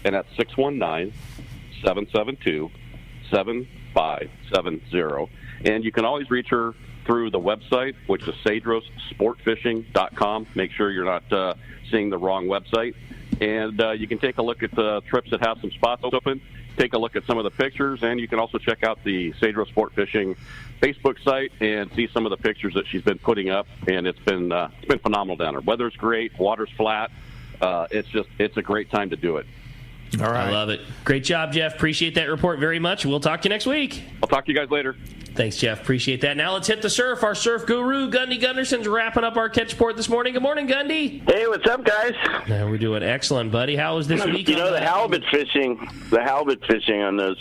and that's 619-772-7570. And you can always reach her through the website, which is cedrossportfishing.com. Make sure you're not seeing the wrong website. And you can take a look at the trips that have some spots open. Take a look at some of the pictures, and you can also check out the Cedro Sport Fishing Facebook site and see some of the pictures that she's been putting up. And it's been phenomenal down there. Weather's great, water's flat. It's a great time to do it. All right. I love it. Great job, Jeff. Appreciate that report very much. We'll talk to you next week. I'll talk to you guys later. Thanks, Jeff. Appreciate that. Now let's hit the surf. Our surf guru, Gundy Gunderson's wrapping up our catch report this morning. Good morning, Gundy. Hey, what's up, guys? Yeah, we're doing excellent, buddy. How was this week? You know, the halibut fishing on those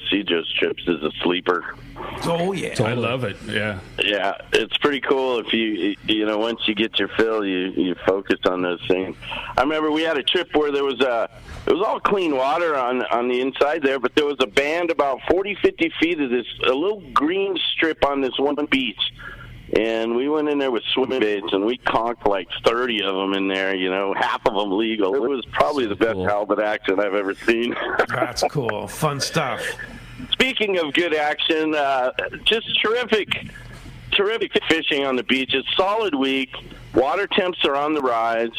Seajo's trips is a sleeper. Oh, yeah. I love it. Yeah. Yeah, it's pretty cool if you know, once you get your fill, you focus on those things. I remember we had a trip where it was all clean water on the inside there, but there was a band about 40, 50 feet of a little green strip on this one beach. And we went in there with swim baits, and we conked like 30 of them in there, you know, half of them legal. It was probably the best halibut action I've ever seen. That's cool. Fun stuff. Speaking of good action, just terrific fishing on the beach. It's a solid week. Water temps are on the rise.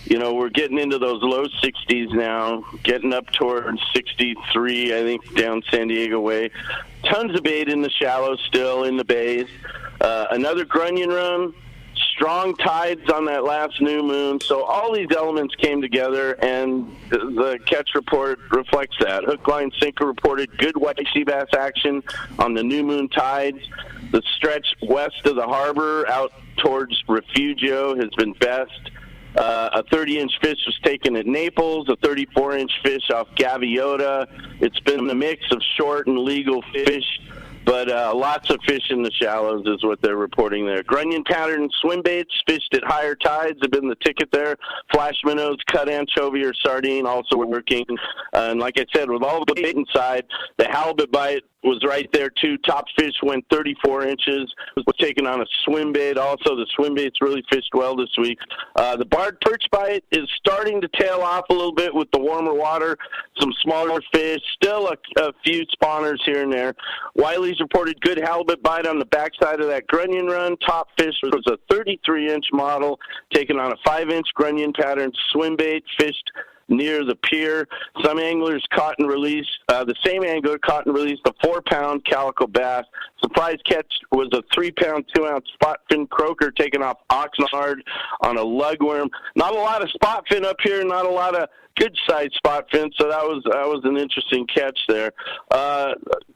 You know, we're getting into those low 60s now, getting up towards 63, I think, down San Diego way. Tons of bait in the shallows still in the bays. Another grunion run, strong tides on that last new moon. So all these elements came together, and the catch report reflects that. Hook, line, sinker reported good white sea bass action on the new moon tides. The stretch west of the harbor out towards Refugio has been best. A 30-inch fish was taken at Naples, a 34-inch fish off Gaviota. It's been a mix of short and legal fish, but lots of fish in the shallows is what they're reporting there. Grunion pattern swim baits fished at higher tides have been the ticket there. Flash minnows, cut anchovy or sardine also working. And like I said, with all the bait inside, the halibut bite was right there too. Top fish went 34 inches. Was taken on a swim bait. Also, the swim baits really fished well this week. The barred perch bite is starting to tail off a little bit with the warmer water. Some smaller fish. Still a few spawners here and there. Wiley's reported good halibut bite on the backside of that grunion run. Top fish was a 33-inch model taken on a 5-inch grunion pattern swim bait. Fished near the pier. Some anglers caught and released, the same angler caught and released a 4-pound calico bass. Surprise catch was a 3-pound, 2-ounce spot fin croaker taken off Oxnard on a lugworm. Not a lot of spot fin up here, not a lot of good-sized spot fin, so that was an interesting catch there.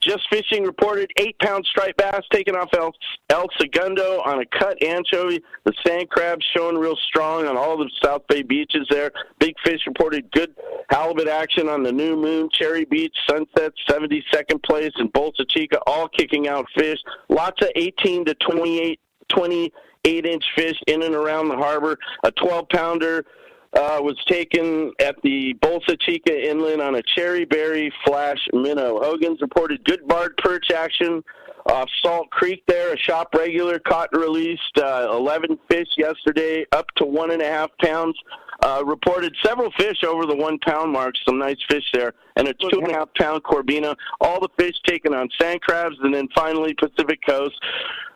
Just Fishing reported 8-pound striped bass taken off El Segundo on a cut anchovy. The sand crabs showing real strong on all the South Bay beaches there. Big Fish reported good halibut action on the New Moon, Cherry Beach, Sunset, 72nd place, and Bolsa Chica, all kicking out fish. Lots of 18 to 28-inch fish in and around the harbor. A 12-pounder was taken at the Bolsa Chica Inlet on a cherry berry flash minnow. Hogan's reported good barred perch action off Salt Creek there. A shop regular caught and released 11 fish yesterday, up to 1.5 pounds. Reported several fish over the 1-pound mark, some nice fish there, and a 2.5-pound Corbina. All the fish taken on sand crabs, and then finally Pacific Coast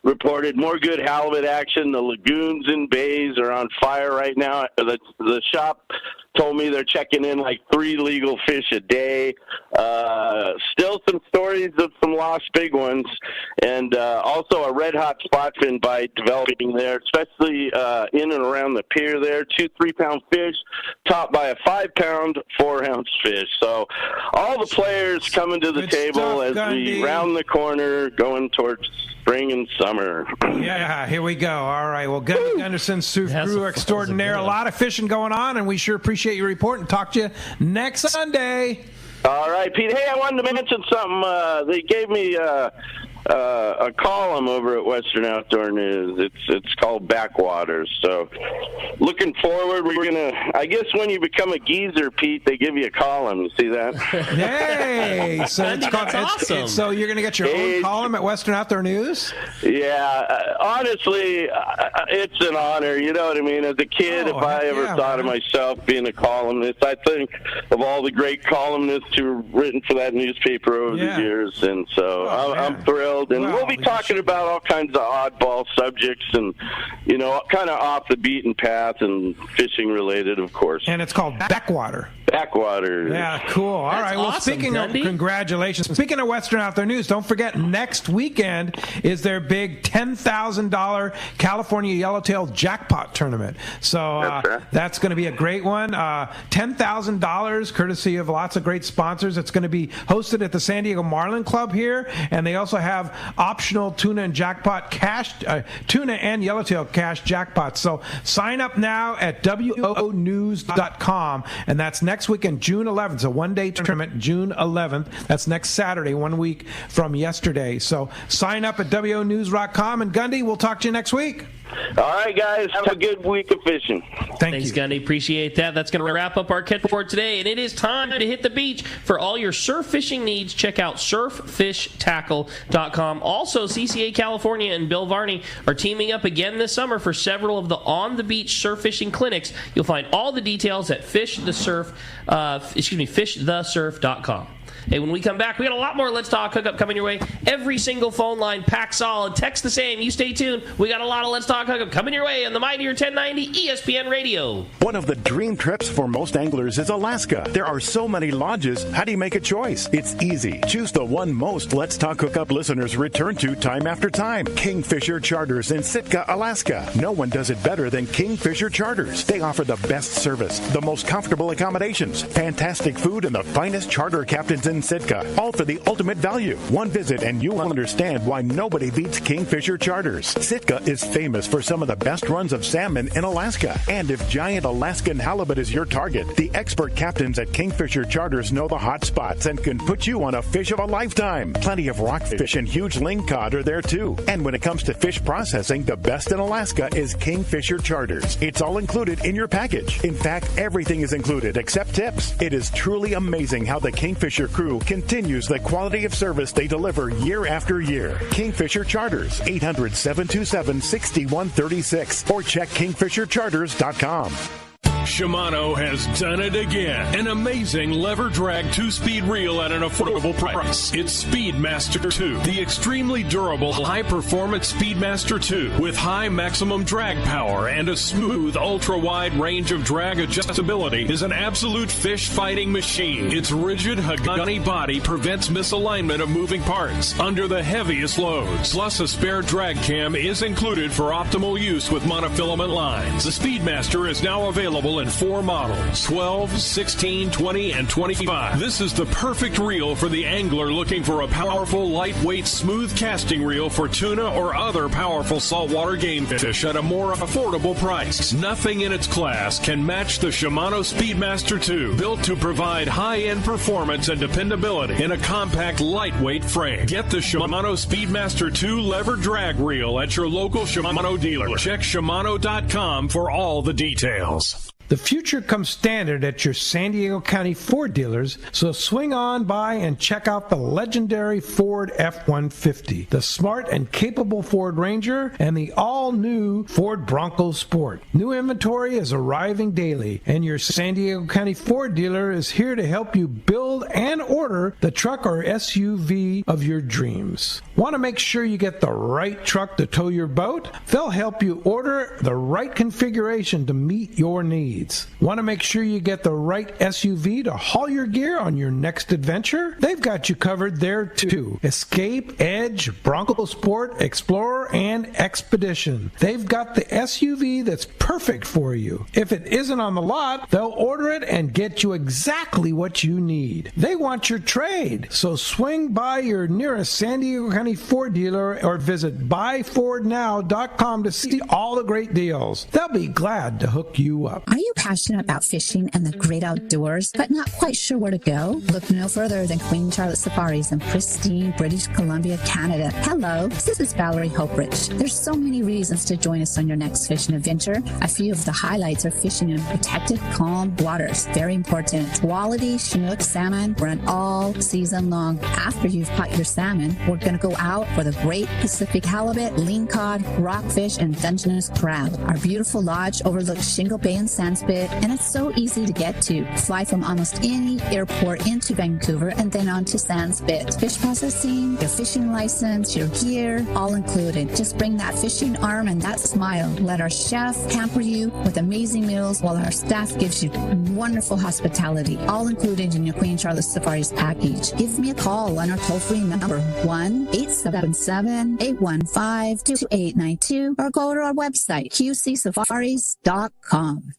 reported more good halibut action. The lagoons and bays are on fire right now. The shop told me they're checking in like 3 legal fish a day. Still some stories of some lost big ones, and also a red-hot spot fin bite developing there, especially in and around the pier there. 2 3-pound fish topped by a 5-pound 4-ounce fish. So all the players coming to the table as we round the corner going towards spring and summer. Yeah, here we go. All right. Well, Gundy Gunderson, surf guru extraordinaire. A lot of fishing going on, and we sure appreciate your report and talk to you next Sunday. All right, Pete. Hey, I wanted to mention something. They gave me a column over at Western Outdoor News. It's called Backwaters. So looking forward, we're going to, I guess when you become a geezer, Pete, they give you a column. You see that? Hey, so it's called, that's awesome. So you're going to get your own column at Western Outdoor News? Yeah, honestly, it's an honor. You know what I mean? As a kid, if I ever thought of myself being a columnist, I think of all the great columnists who've written for that newspaper over the years. And so I'm thrilled. And we'll be talking about all kinds of oddball subjects and, you know, kind of off the beaten path and fishing related, of course. And it's called Backwater. backwaters. Yeah, cool. All right. Well, awesome, speaking Gundy. of congratulations, speaking of Western Outdoor News, don't forget next weekend is their big $10,000 California Yellowtail Jackpot tournament. So that's going to be a great one. $10,000 courtesy of lots of great sponsors. It's going to be hosted at the San Diego Marlin Club here, and they also have optional tuna and jackpot cash, tuna and Yellowtail cash jackpots. So sign up now at WONews.com, and that's next weekend, June 11th. It's a one-day tournament, June 11th. That's next Saturday, 1 week from yesterday. So sign up at WONews.com, and Gundy, we'll talk to you next week. All right, guys. Have a good week of fishing. Thanks, Gundy. Appreciate that. That's going to wrap up our catch report today, and it is time to hit the beach for all your surf fishing needs. Check out surffishtackle.com. Also, CCA California and Bill Varney are teaming up again this summer for several of the on-the-beach surf fishing clinics. You'll find all the details at fishthesurf.com. Hey, when we come back, we got a lot more Let's Talk Hookup coming your way. Every single phone line packed solid. Text the same. You stay tuned. We got a lot of Let's Talk Hookup coming your way on the Mightier 1090 ESPN Radio. One of the dream trips for most anglers is Alaska. There are so many lodges. How do you make a choice? It's easy. Choose the one most Let's Talk Hookup listeners return to time after time. Kingfisher Charters in Sitka, Alaska. No one does it better than Kingfisher Charters. They offer the best service, the most comfortable accommodations, fantastic food, and the finest charter captains in Sitka, all for the ultimate value. One visit and you will understand why nobody beats Kingfisher Charters. Sitka is famous for some of the best runs of salmon in Alaska. And if giant Alaskan halibut is your target, the expert captains at Kingfisher Charters know the hot spots and can put you on a fish of a lifetime. Plenty of rockfish and huge lingcod are there too. And when it comes to fish processing, the best in Alaska is Kingfisher Charters. It's all included in your package. In fact, everything is included except tips. It is truly amazing how the Kingfisher crew continues the quality of service they deliver year after year. Kingfisher Charters, 800-727-6136, or check kingfishercharters.com. Shimano has done it again. An amazing lever drag 2-speed reel at an affordable price. It's Speedmaster 2, the extremely durable, high-performance Speedmaster 2 with high maximum drag power and a smooth, ultra-wide range of drag adjustability is an absolute fish-fighting machine. Its rigid Hagani body prevents misalignment of moving parts under the heaviest loads. Plus, a spare drag cam is included for optimal use with monofilament lines. The Speedmaster is now available in 4 models, 12, 16, 20, and 25. This is the perfect reel for the angler looking for a powerful, lightweight, smooth casting reel for tuna or other powerful saltwater game fish at a more affordable price. Nothing in its class can match the Shimano Speedmaster 2, built to provide high-end performance and dependability in a compact, lightweight frame. Get the Shimano Speedmaster 2 lever drag reel at your local Shimano dealer. Check Shimano.com for all the details. The future comes standard at your San Diego County Ford dealers, so swing on by and check out the legendary Ford F-150, the smart and capable Ford Ranger, and the all-new Ford Bronco Sport. New inventory is arriving daily, and your San Diego County Ford dealer is here to help you build and order the truck or SUV of your dreams. Want to make sure you get the right truck to tow your boat? They'll help you order the right configuration to meet your needs. Want to make sure you get the right SUV to haul your gear on your next adventure? They've got you covered there too. Escape, Edge, Bronco Sport, Explorer, and Expedition. They've got the SUV that's perfect for you. If it isn't on the lot, they'll order it and get you exactly what you need. They want your trade, so swing by your nearest San Diego County Ford dealer or visit buyfordnow.com to see all the great deals. They'll be glad to hook you up. Are you passionate about fishing and the great outdoors, but not quite sure where to go? Look no further than Queen Charlotte Safaris in pristine British Columbia, Canada. Hello, this is Valerie Hoprich. There's so many reasons to join us on your next fishing adventure. A few of the highlights are fishing in protected, calm waters. Very important. Quality Chinook salmon run all season long. After you've caught your salmon, we're going to go out for the great Pacific halibut, lingcod, rockfish, and Dungeness crab. Our beautiful lodge overlooks Shingle Bay in Santa Sandspit, and it's so easy to get to. Fly from almost any airport into Vancouver and then on to Sandspit. Fish processing, your fishing license, your gear, all included. Just bring that fishing arm and that smile. Let our chef pamper you with amazing meals while our staff gives you wonderful hospitality, all included in your Queen Charlotte Safaris package. Give me a call on our toll-free number, 1-877-815-2892, or go to our website, qcsafaris.com.